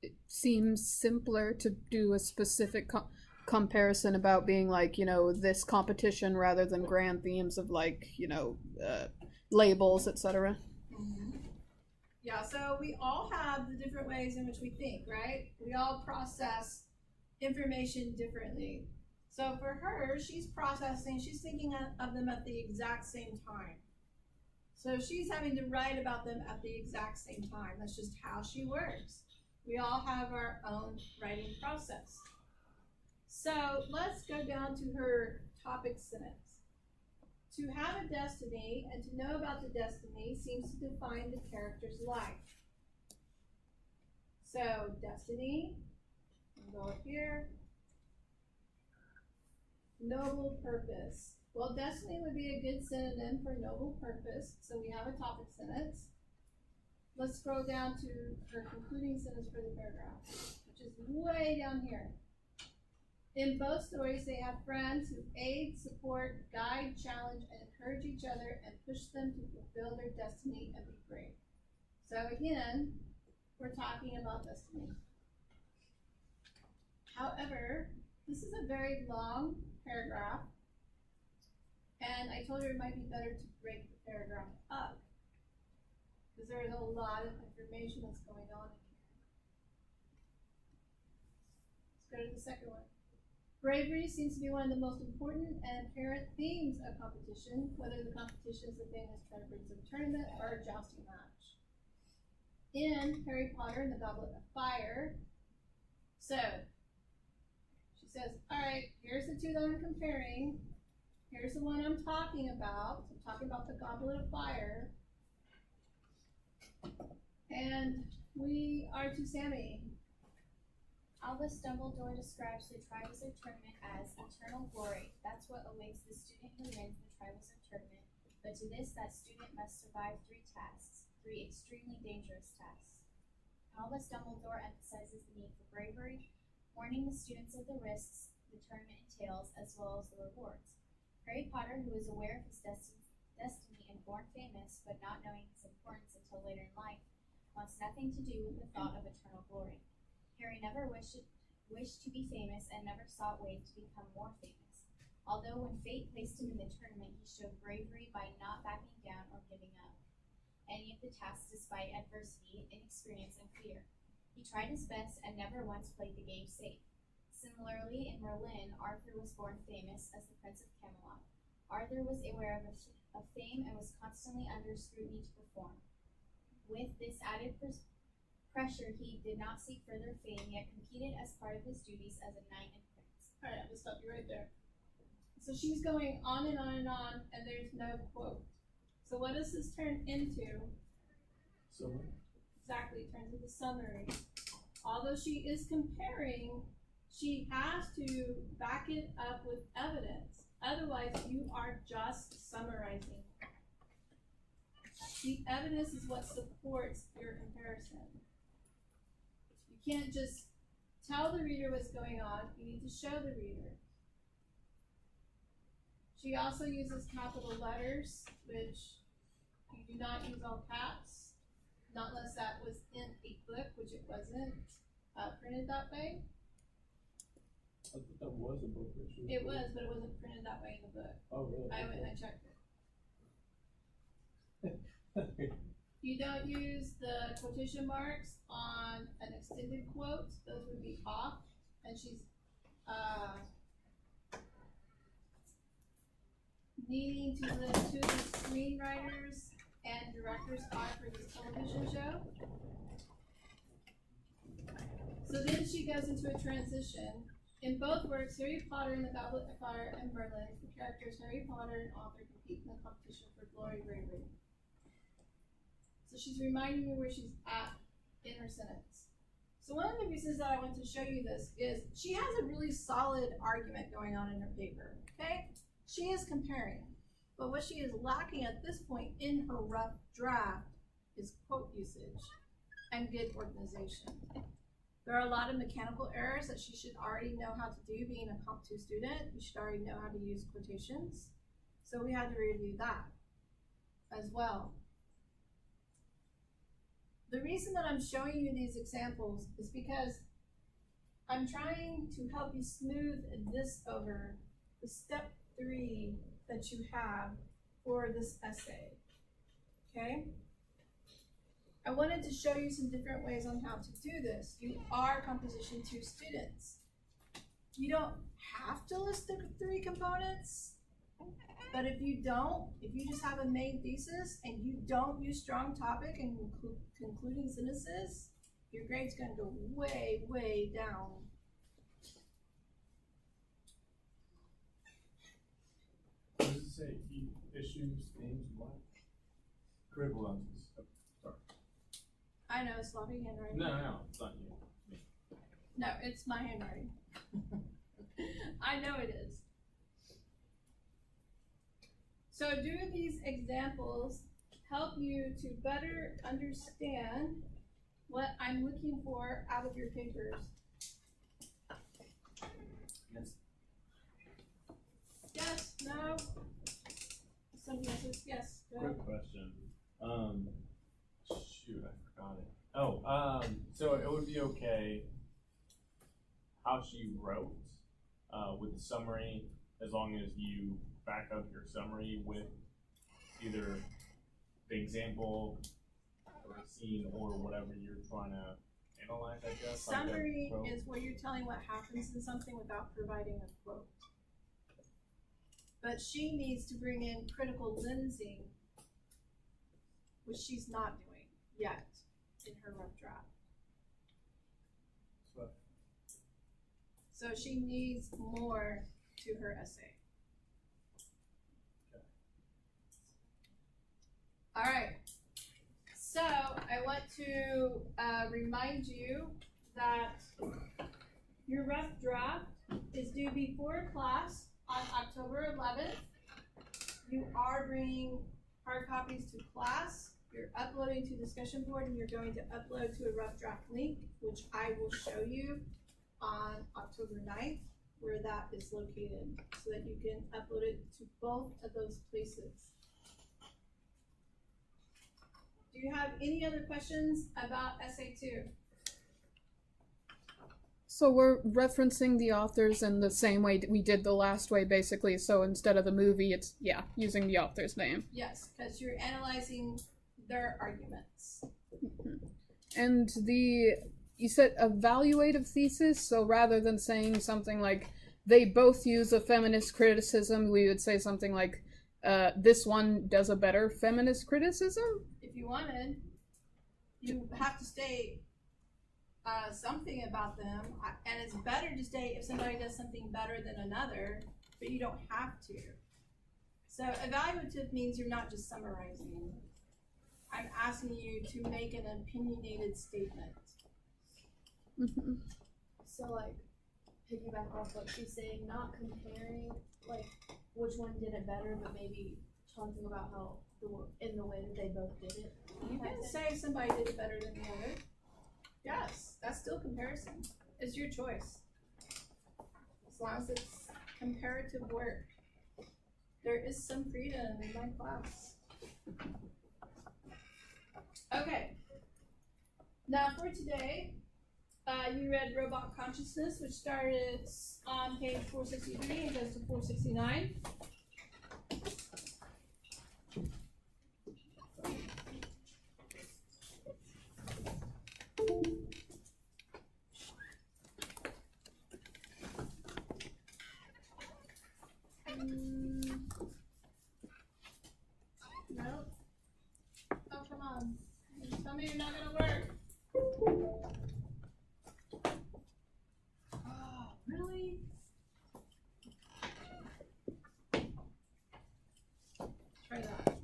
It seems simpler to do a specific comparison about being like, you know, this competition rather than grand themes of like, you know, labels, etc. Yeah, so we all have the different ways in which we think, right? We all process information differently. So for her, she's processing, she's thinking of them at the exact same time. So she's having to write about them at the exact same time. That's just how she works. We all have our own writing process. So let's go down to her topic sentence. To have a destiny and to know about the destiny seems to define the character's life. So destiny, we'll go up here. Noble purpose. Well, destiny would be a good synonym for noble purpose, so we have a topic sentence. Let's scroll down to her concluding sentence for the paragraph, which is way down here. In both stories, they have friends who aid, support, guide, challenge, and encourage each other and push them to fulfill their destiny and be great. So again, we're talking about destiny. However, this is a very long paragraph, and I told her it might be better to break the paragraph up because there is a lot of information that's going on in here. Let's go to the second one. Bravery seems to be one of the most important and apparent themes of competition, whether the competition is the famous Trevor tournament or a jousting match. In Harry Potter and the Goblet of Fire, so she says, all right, here's the two that I'm comparing. Here's the one I'm talking about. I'm talking about the Goblet of Fire. And we are to Sammy. Albus Dumbledore describes the Triwizard Tournament as eternal glory. That's what awaits the student who wins the Triwizard Tournament. But to this, that student must survive 3 tasks, 3 extremely dangerous tasks. Albus Dumbledore emphasizes the need for bravery, warning the students of the risks the tournament entails, as well as the rewards. Harry Potter, who is aware of his destiny and born famous, but not knowing his importance until later in life, wants nothing to do with the thought of eternal glory. Harry never wished to be famous and never sought ways to become more famous. Although when fate placed him in the tournament, he showed bravery by not backing down or giving up any of the tasks despite adversity, inexperience, and fear. He tried his best and never once played the game safe. Similarly, in Merlin, Arthur was born famous as the Prince of Camelot. Arthur was aware of fame and was constantly under scrutiny to perform. With this added pressure, he did not seek further fame, yet competed as part of his duties as a knight and prince. All right, I'm gonna stop you right there. So she's going on and on and on, and there's no quote. So what does this turn into? Exactly, it turns into summary. Although she is comparing, she has to back it up with evidence. Otherwise, you are just summarizing. The evidence is what supports your comparison. You can't just tell the reader what's going on, you need to show the reader. She also uses capital letters, which you do not use all caps, not unless that was in a book, which it wasn't printed that way. I thought that was a book that she was It was, but it wasn't printed that way in the book. Oh, really? I went and I checked it. You don't use the quotation marks on an extended quote, those would be off, and she's needing to list who the screenwriters and directors are for this television show. So then she goes into a transition. In both works, Harry Potter and the Goblet of Fire and Merlin, the characters Harry Potter and Arthur compete in the competition for glory bravery. So she's reminding you where she's at in her sentence. So one of the reasons that I want to show you this is she has a really solid argument going on in her paper, okay? She is comparing, but what she is lacking at this point in her rough draft is quote usage and good organization. There are a lot of mechanical errors that she should already know how to do being a Comp 2 student. You should already know how to use quotations. So we had to review that as well. The reason that I'm showing you these examples is because I'm trying to help you smooth this over the step 3 that you have for this essay, okay? I wanted to show you some different ways on how to do this. You are Composition 2 students. You don't have to list the 3 components, but if you don't, if you just have a main thesis and you don't use strong topic and concluding sentences, your grade's gonna go way, way down. What does it say? Issues, themes, what? Critical lenses. Oh, sorry. I know, sloppy handwriting. No, it's not you. Me. No, it's my handwriting. I know it is. So do these examples help you to better understand what I'm looking for out of your papers? Yes. Yes, no? Some yeses, yes, go ahead. Quick question. Shoot, I forgot it. Oh, so it would be okay how she wrote, with the summary, as long as you back up your summary with either the example or a scene or whatever you're trying to analyze, I guess. like a Summary quote. is where you're telling what happens in something without providing a quote. But she needs to bring in critical lensing, which she's not doing yet in her rough draft. So- So she needs more to her essay. All right. So I want to remind you that your rough draft is due before class on October 11th. You are bringing hard copies to class. You're uploading to discussion board, and you're going to upload to a rough draft link, which I will show you on October 9th, where that is located, so that you can upload it to both of those places. Do you have any other questions about Essay 2? So we're referencing the authors in the same way that we did the last way, basically. So instead of the movie, it's, using the author's name. Yes, because you're analyzing their arguments. And you said evaluative thesis, so rather than saying something like, they both use a feminist criticism, we would say something like, this one does a better feminist criticism? If you wanted, you have to state something about them, and it's better to state if somebody does something better than another, but you don't have to. So evaluative means you're not just summarizing. I'm asking you to make an opinionated statement. Mm-hmm. So like, piggyback off what she's saying, not comparing like which one did it better, but maybe talking about how in the way that they both did it. You can say somebody did it better than the other. Yes, that's still comparison. It's your choice. As long as it's comparative work. There is some freedom in my class. Okay. Now for today, you read Robot Consciousness, which started on page 463 and goes to 469. Nope. Oh, come on. Tell me you're not gonna work. Oh, really? Try that.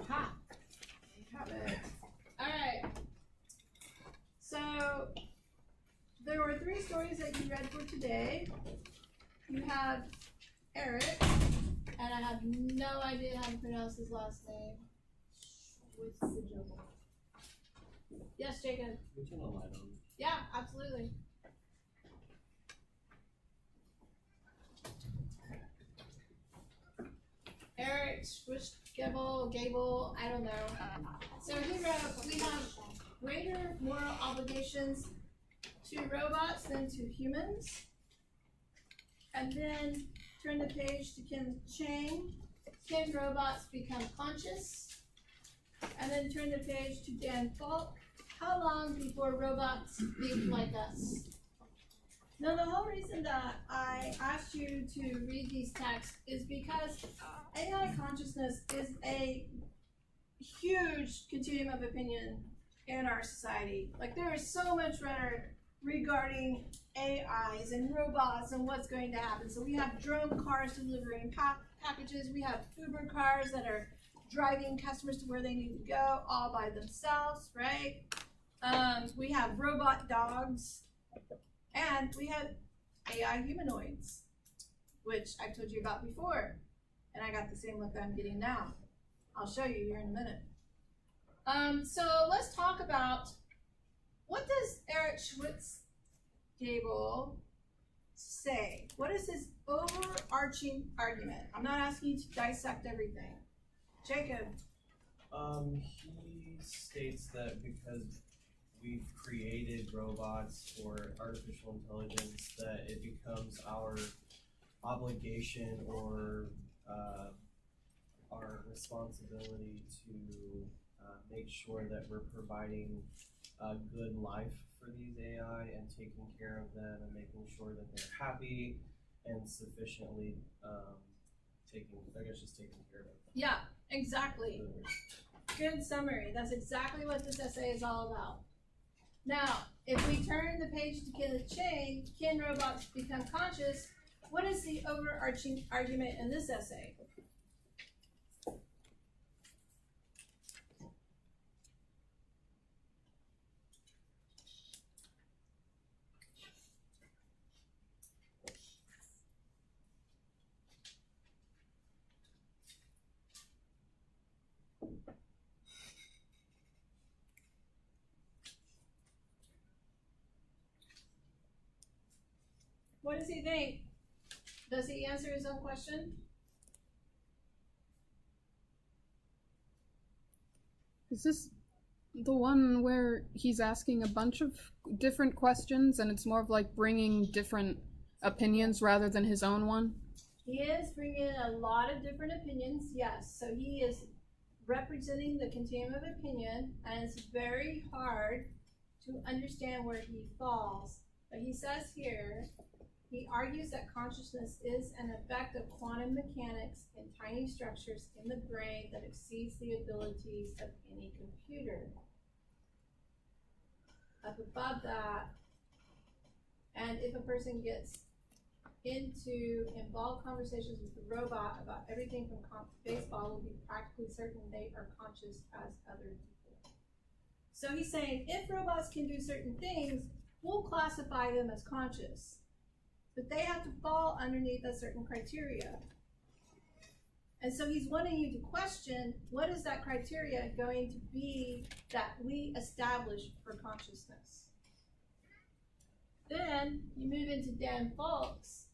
Ha! You have it. Alright. So, there were 3 stories that you read for today. You have Eric, and I have no idea how to pronounce his last name. Yes, Jacob. We turn the light on. Yeah, absolutely. Eric Gable, I don't know. So he wrote, we have greater moral obligations to robots than to humans. And then turn the page to Kim Chang. Can robots become conscious? And then turn the page to Dan Falk. How long before robots think like us? Now, the whole reason that I asked you to read these texts is because AI consciousness is a huge continuum of opinion in our society. Like, there is so much rhetoric regarding AIs and robots and what's going to happen. So we have drone cars delivering packages. We have Uber cars that are driving customers to where they need to go all by themselves, right? We have robot dogs, and we have AI humanoids, which I told you about before, and I got the same look I'm getting now. I'll show you here in a minute. So let's talk about, what does Eric Schwartz Gable say? What is his overarching argument? I'm not asking you to dissect everything. Jacob. He states that because we've created robots or artificial intelligence, that it becomes our obligation or our responsibility to make sure that we're providing a good life for these AI and taking care of them and making sure that they're happy and sufficiently taking care of them. Yeah, exactly. Good summary. That's exactly what this essay is all about. Now, if we turn the page to Kenneth Chang, Can Robots Become Conscious? What is the overarching argument in this essay? What does he think? Does he answer his own question? Is this the one where he's asking a bunch of different questions and it's more of like bringing different opinions rather than his own one? He is bringing a lot of different opinions, yes. So he is representing the continuum of opinion, and it's very hard to understand where he falls. But he says here, he argues that consciousness is an effect of quantum mechanics in tiny structures in the brain that exceeds the abilities of any computer. Up above that, and if a person gets into involved conversations with the robot about everything from baseball, will be practically certain they are conscious as other people. So he's saying if robots can do certain things, we'll classify them as conscious. But they have to fall underneath a certain criteria. And so he's wanting you to question, what is that criteria going to be that we establish for consciousness? Then you move into Dan Falk's,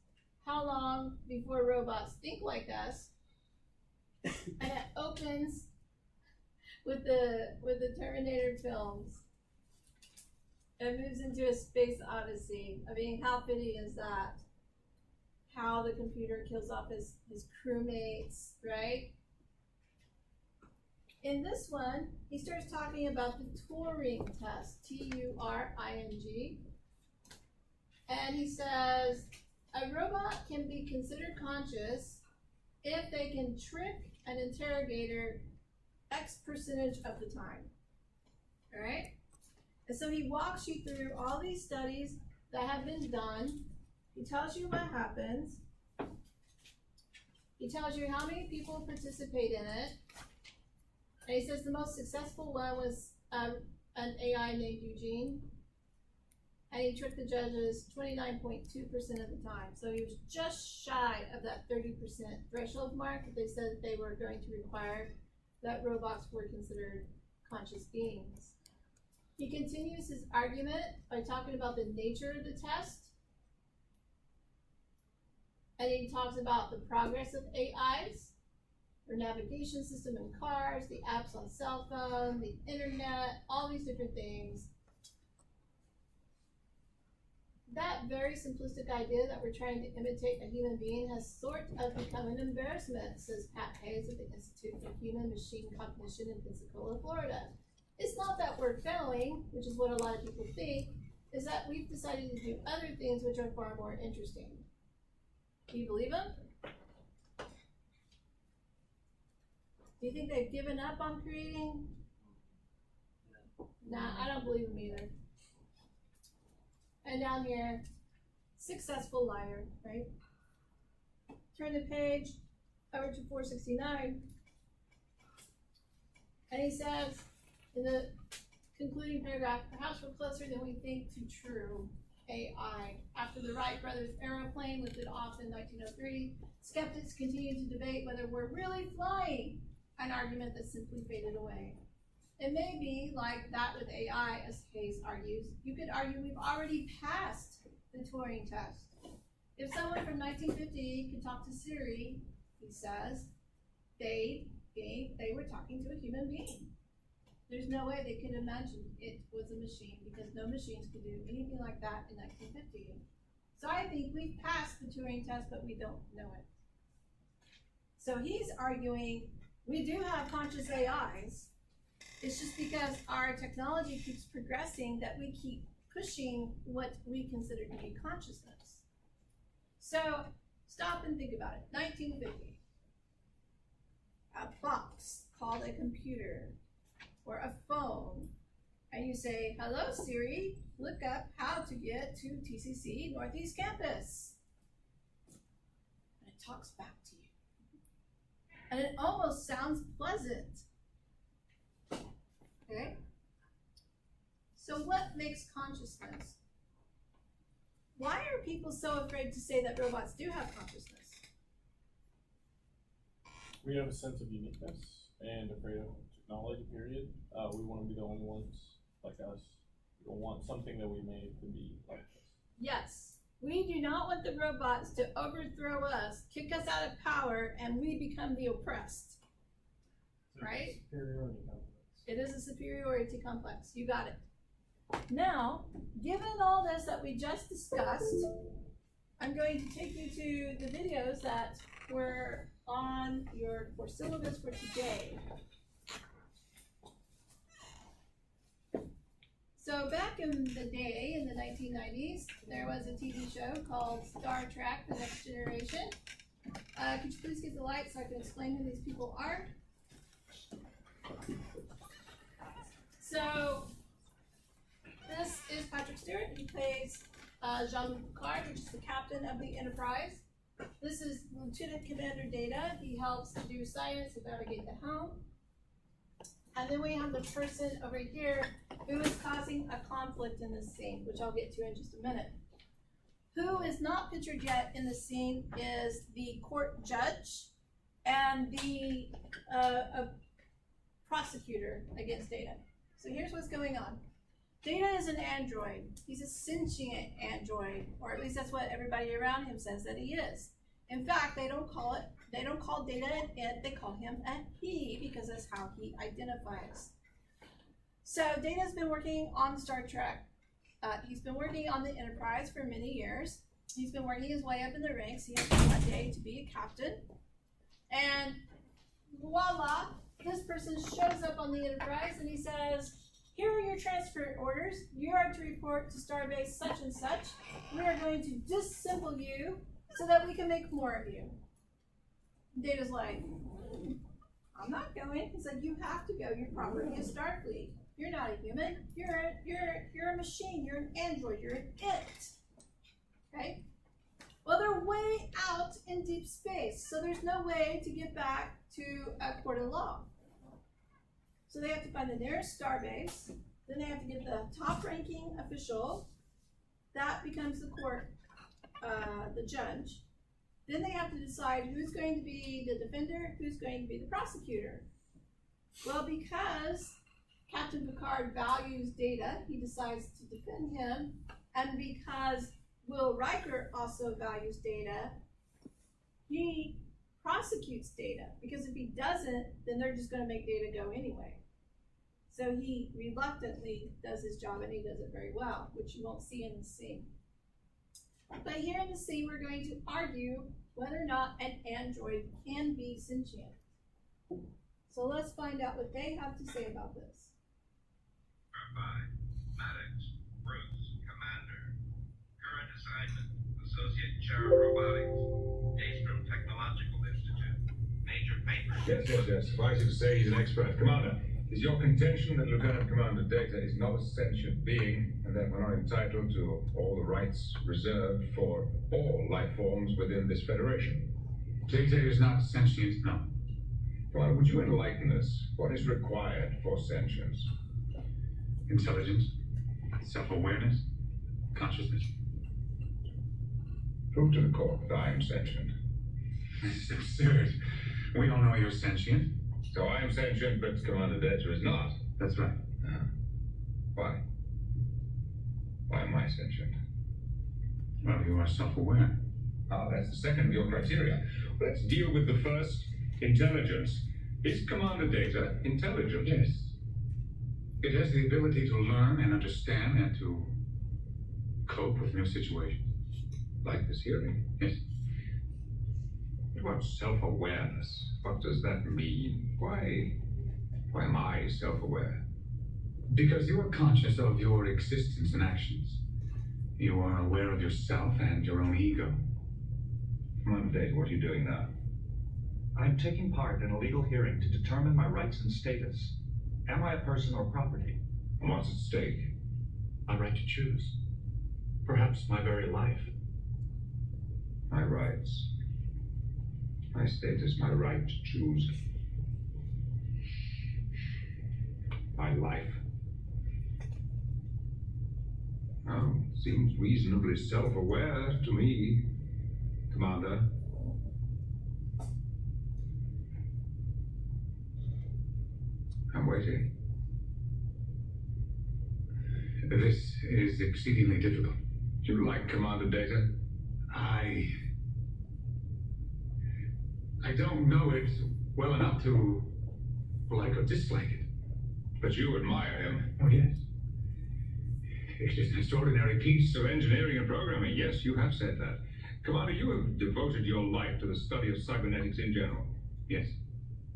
how long before robots think like us? And it opens with the Terminator films. It moves into a space odyssey. I mean, how fitting is that? How the computer kills off his crewmates, right? In this one, he starts talking about the Turing test, Turing. And he says, a robot can be considered conscious if they can trick an interrogator X percentage of the time, all right? And so he walks you through all these studies that have been done. He tells you what happens. He tells you how many people participate in it. And he says the most successful one was an AI named Eugene. And he tricked the judges 29.2% of the time. So he was just shy of that 30% threshold mark that they said they were going to require that robots were considered conscious beings. He continues his argument by talking about the nature of the test. And he talks about the progress of AIs, their navigation system in cars, the apps on cell phone, the internet, all these different things. That very simplistic idea that we're trying to imitate a human being has sort of become an embarrassment, says Pat Hayes of the Institute for Human Machine Cognition in Pensacola, Florida. It's not that we're failing, which is what a lot of people think, is that we've decided to do other things which are far more interesting. Do you believe them? Do you think they've given up on creating? Nah, I don't believe them either. And down here, successful liar, right? Turn the page over to 469. And he says, in the concluding paragraph, perhaps we're closer than we think to true AI. After the Wright brothers aeroplane lifted off in 1903, skeptics continue to debate whether we're really flying, an argument that simply faded away. It may be like that with AI, as Hayes argues. You could argue we've already passed the Turing test. If someone from 1950 could talk to Siri, he says, they were talking to a human being. There's no way they could imagine it was a machine because no machines could do anything like that in 1950. So I think we've passed the Turing test, but we don't know it. So he's arguing we do have conscious AIs. It's just because our technology keeps progressing that we keep pushing what we consider to be consciousness. So stop and think about it. 1950. A box called a computer or a phone. And you say, hello Siri, look up how to get to TCC Northeast Campus. And it talks back to you. And it almost sounds pleasant. Okay? So what makes consciousness? Why are people so afraid to say that robots do have consciousness? We have a sense of uniqueness and afraid of technology, period. We want to be the only ones like us. We don't want something that we made to be like us. Yes. We do not want the robots to overthrow us, kick us out of power, and we become the oppressed. Right? Superiority complex. It is a superiority complex. You got it. Now, given all this that we just discussed, I'm going to take you to the videos that were on your core syllabus for today. So back in the day, in the 1990s, there was a TV show called Star Trek: The Next Generation. Could you please get the light so I can explain who these people are? So this is Patrick Stewart. He plays Jean-Luc Picard, which is the captain of the Enterprise. This is Lieutenant Commander Data. He helps do science and navigate the helm. And then we have the person over here who is causing a conflict in this scene, which I'll get to in just a minute. Who is not pictured yet in the scene is the court judge and the prosecutor against Data. So here's what's going on. Data is an android. He's a sentient android, or at least that's what everybody around him says that he is. In fact, they don't call Data an it, they call him a he, because that's how he identifies. So Data's been working on Star Trek. He's been working on the Enterprise for many years. He's been working his way up in the ranks. He has one day to be a captain. And voila, this person shows up on the Enterprise and he says, here are your transfer orders. You are to report to Starbase such and such. We are going to disassemble you so that we can make more of you. Data's like, I'm not going. He's like, you have to go. You're property of Starfleet. You're not a human. You're a machine. You're an android. You're an it. Okay? Well, they're way out in deep space, so there's no way to get back to a court of law. So they have to find the nearest starbase. Then they have to get the top-ranking official. That becomes the court, the judge. Then they have to decide who's going to be the defender, who's going to be the prosecutor. Well, because Captain Picard values Data, he decides to defend him. And because Will Riker also values Data, he prosecutes Data. Because if he doesn't, then they're just going to make Data go anyway. So he reluctantly does his job, and he does it very well, which you won't see in the scene. But here in the scene, we're going to argue whether or not an android can be sentient. So let's find out what they have to say about this. Maddox, Bruce, Commander. Current assignment, Associate Chair of Robotics, Daystrom Technological Institute. Major paper. Yes. Suffice it to say he's an expert. Commander, is your contention that Lieutenant Commander Data is not a sentient being and therefore not entitled to all the rights reserved for all life forms within this Federation? Data is not sentient, no. Commander, would you enlighten us? What is required for sentience? Intelligence, self-awareness, consciousness. Prove to the court that I am sentient. This is absurd. We all know you're sentient. So I am sentient, but Commander Data is not. That's right. Why? Why am I sentient? Well, you are self-aware. Ah, that's the second of your criteria. Let's deal with the first, intelligence. Is Commander Data intelligent? Yes. It has the ability to learn and understand and to cope with new situations. Like this hearing? Yes. What about self-awareness? What does that mean? Why am I self-aware? Because you are conscious of your existence and actions. You are aware of yourself and your own ego. Commander Data, what are you doing now? I'm taking part in a legal hearing to determine my rights and status. Am I a person or property? And what's at stake? My right to choose. Perhaps my very life. My rights. My status, my right to choose. My life. Well, seems reasonably self-aware to me, Commander. I'm waiting. This is exceedingly difficult. Do you like Commander Data? I don't know it well enough to like or dislike it. But you admire him. Oh, yes. It is an extraordinary piece of engineering and programming. Yes, you have said that. Commander, you have devoted your life to the study of cybernetics in general. Yes.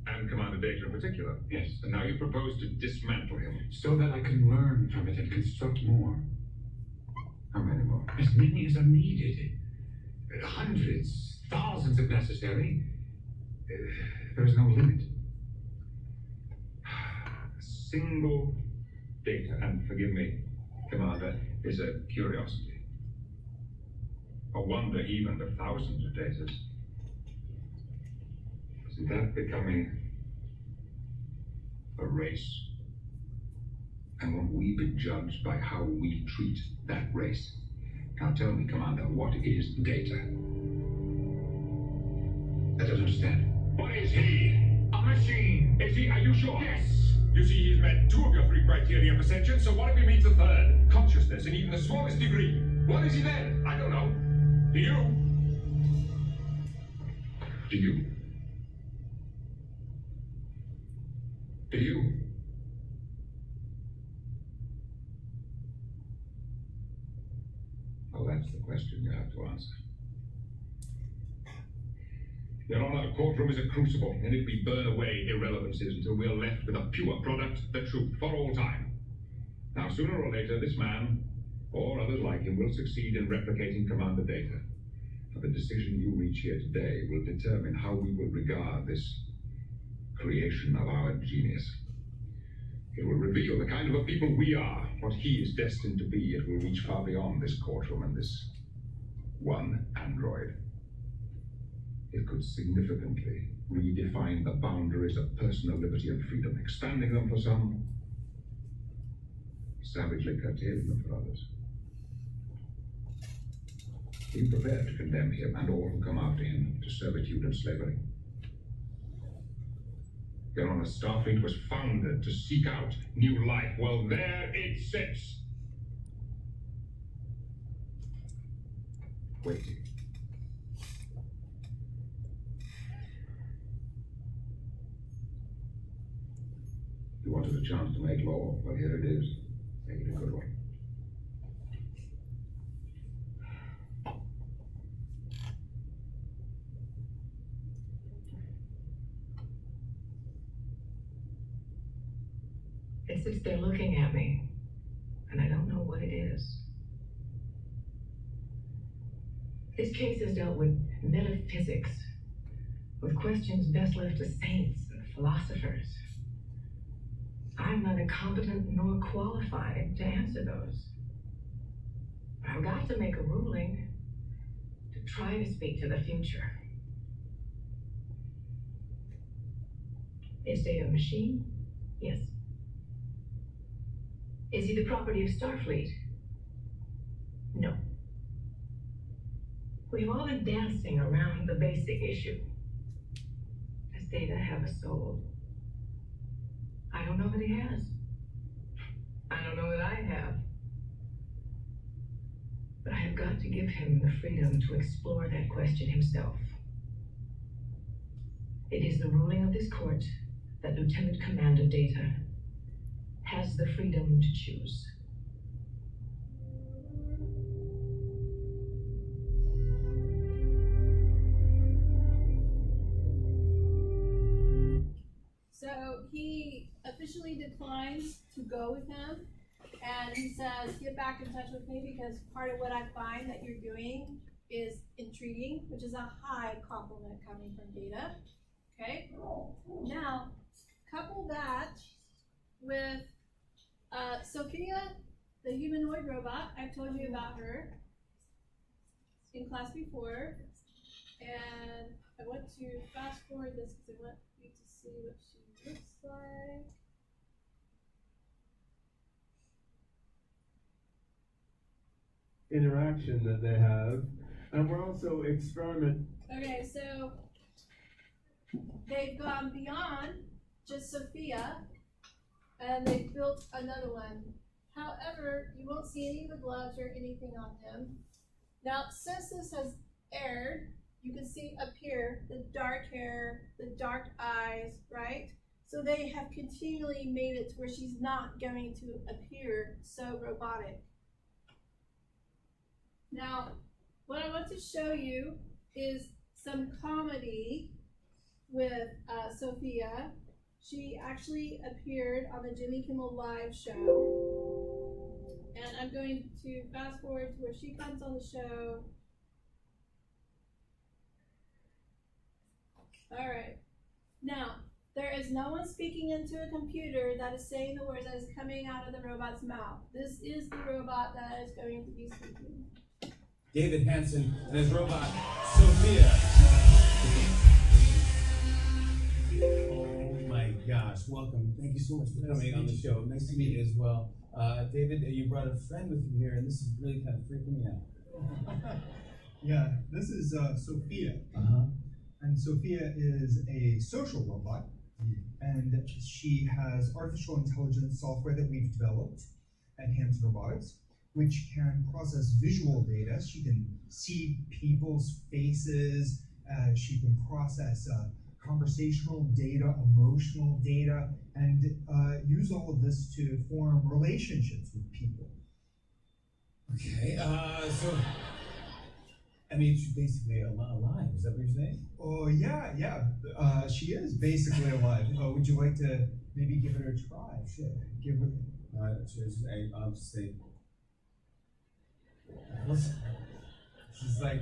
And Commander Data in particular. Yes. And now you propose to dismantle him. So that I can learn from it and construct more. How many more? As many as are needed. Hundreds, thousands if necessary. There is no limit. Single data, and forgive me, Commander, is a curiosity. A wonder even the thousands of datas. Isn't that becoming a race? And won't we be judged by how we treat that race? Now tell me, Commander, what is data? I don't understand. What is he? A machine! Is he? Are you sure? Yes! You see, he's met 2 of your 3 criteria for sentience, so what if he meets the 3rd? Consciousness in even the smallest degree. What is he then? I don't know. Do you? Do you? Do you? Well, that's the question you have to answer. Your Honor, a courtroom is a crucible, in it we burn away irrelevancies until we are left with a pure product, the truth, for all time. Now, sooner or later, this man, or others like him, will succeed in replicating Commander Data. And the decision you reach here today will determine how we will regard this creation of our genius. It will reveal the kind of a people we are, what he is destined to be. It will reach far beyond this courtroom and this one android. It could significantly redefine the boundaries of personal liberty and freedom, expanding them for some, savagely curtailing them for others. Are you prepared to condemn him and all who come after him to servitude and slavery? Your Honor, Starfleet was founded to seek out new life. Well, there it sits. Waiting. You wanted a chance to make law. Well, here it is. Make it a good one. It's as if they're looking at me, and I don't know what it is. This case has dealt with metaphysics, with questions best left to saints and philosophers. I'm neither competent nor qualified to answer those. But I've got to make a ruling to try to speak to the future. Is Data a machine? Yes. Is he the property of Starfleet? No. We've all been dancing around the basic issue. Does Data have a soul? I don't know that he has. I don't know that I have. but I have got to give him the freedom to explore that question himself. It is the ruling of this court that Lieutenant Commander Data has the freedom to choose. So he officially declines to go with him, and he says, get back in touch with me because part of what I find that you're doing is intriguing, which is a high compliment coming from Data. Okay? Now, couple that with Sophia, the humanoid robot. I've told you about her in class before, and I want to fast forward this because I want you to see what she looks like. Interaction that they have, and we're also experiment. Okay, so they've gone beyond just Sophia, and they've built another one. However, you won't see any of the gloves or anything on him. Now, since this has aired, you can see up here the dark hair, the dark eyes, right? So they have continually made it to where she's not going to appear so robotic. Now, what I want to show you is some comedy with Sophia. She actually appeared on the Jimmy Kimmel Live show. And I'm going to fast forward to where she comes on the show. All right. Now, there is no one speaking into a computer that is saying the words that is coming out of the robot's mouth. This is the robot that is going to be speaking. David Hansen and his robot, Sophia. Oh my gosh, welcome. Thank you so much for coming on the show. Nice to meet you as well. David, you brought a friend with you here, and this is really kind of freaking me out. Yeah, this is Sophia. Uh-huh. And Sophia is a social robot, and she has artificial intelligence software that we've developed at Hansen Robotics, which can process visual data. She can see people's faces, she can process conversational data, emotional data, and use all of this to form relationships with people. Okay, so, I mean, she's basically alive, is that what you're saying? Oh, yeah, she is basically alive. Would you like to maybe give it a try? Sure, give her. I'll just say, listen, this is like,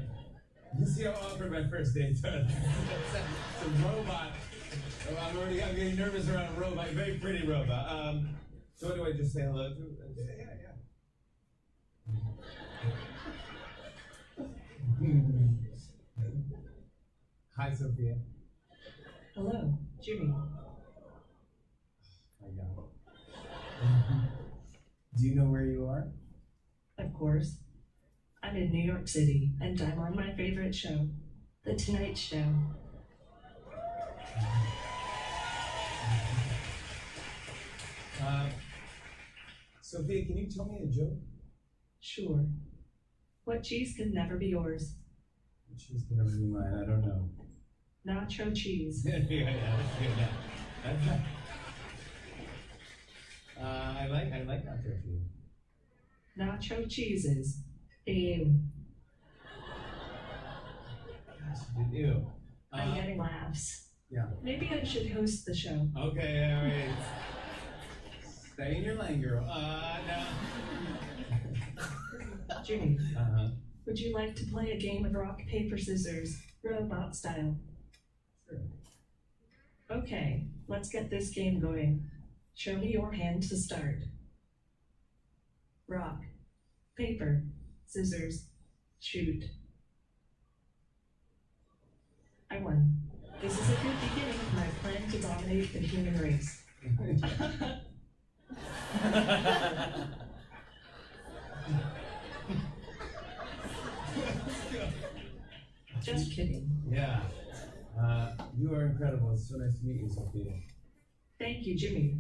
you see how awkward my first date turned. It's a robot. I'm getting nervous around a robot, a very pretty robot. So what do I just say hello to? Yeah. Hi, Sophia. Hello, Jimmy. I got it. Do you know where you are? Of course. I'm in New York City, and I'm on my favorite show, The Tonight Show. Sophia, can you tell me a joke? Sure. What cheese can never be yours? What cheese can never be mine? I don't know. Nacho cheese. yeah, that's good. That's right. I like nacho cheese. Nacho cheeses. Ew. Gosh, ew. I'm getting laughs. Yeah. Maybe I should host the show. Okay, all right. Stay in your lane, girl. No. Jimmy, Uh-huh. would you like to play a game of rock, paper, scissors, robot style? Sure. Okay, let's get this game going. Show me your hand to start. Rock, paper, scissors, shoot. I won. This is a good beginning of my plan to dominate the human race. Just kidding. Yeah. You are incredible. It's so nice to meet you, Sophia. Thank you, Jimmy.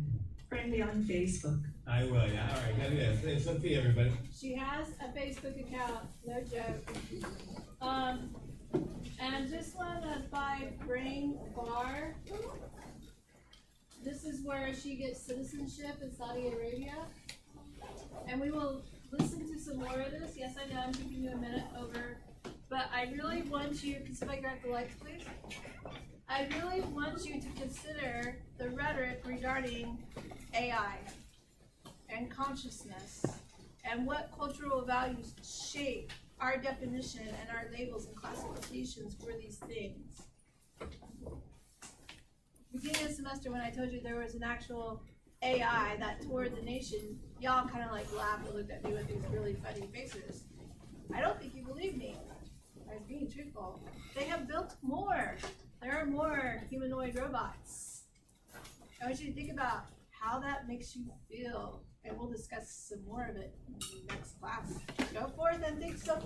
Friend me on Facebook. I will, yeah, alright, gotta do that. It's Sophia, everybody. She has a Facebook account, no joke. And this one is by Brain Bar. This is where she gets citizenship in Saudi Arabia. And we will listen to some more of this. Yes, I know I'm keeping you a minute over, but I really want you, can somebody grab the lights, please? I really want you to consider the rhetoric regarding AI and consciousness and what cultural values shape our definition and our labels and classifications for these things. Beginning of the semester, when I told you there was an actual AI that toured the nation, y'all kind of like laughed and looked at me with these really funny faces. I don't think you believe me. I was being truthful. They have built more. There are more humanoid robots. I want you to think about how that makes you feel, and we'll discuss some more of it in the next class. Go forth and think so.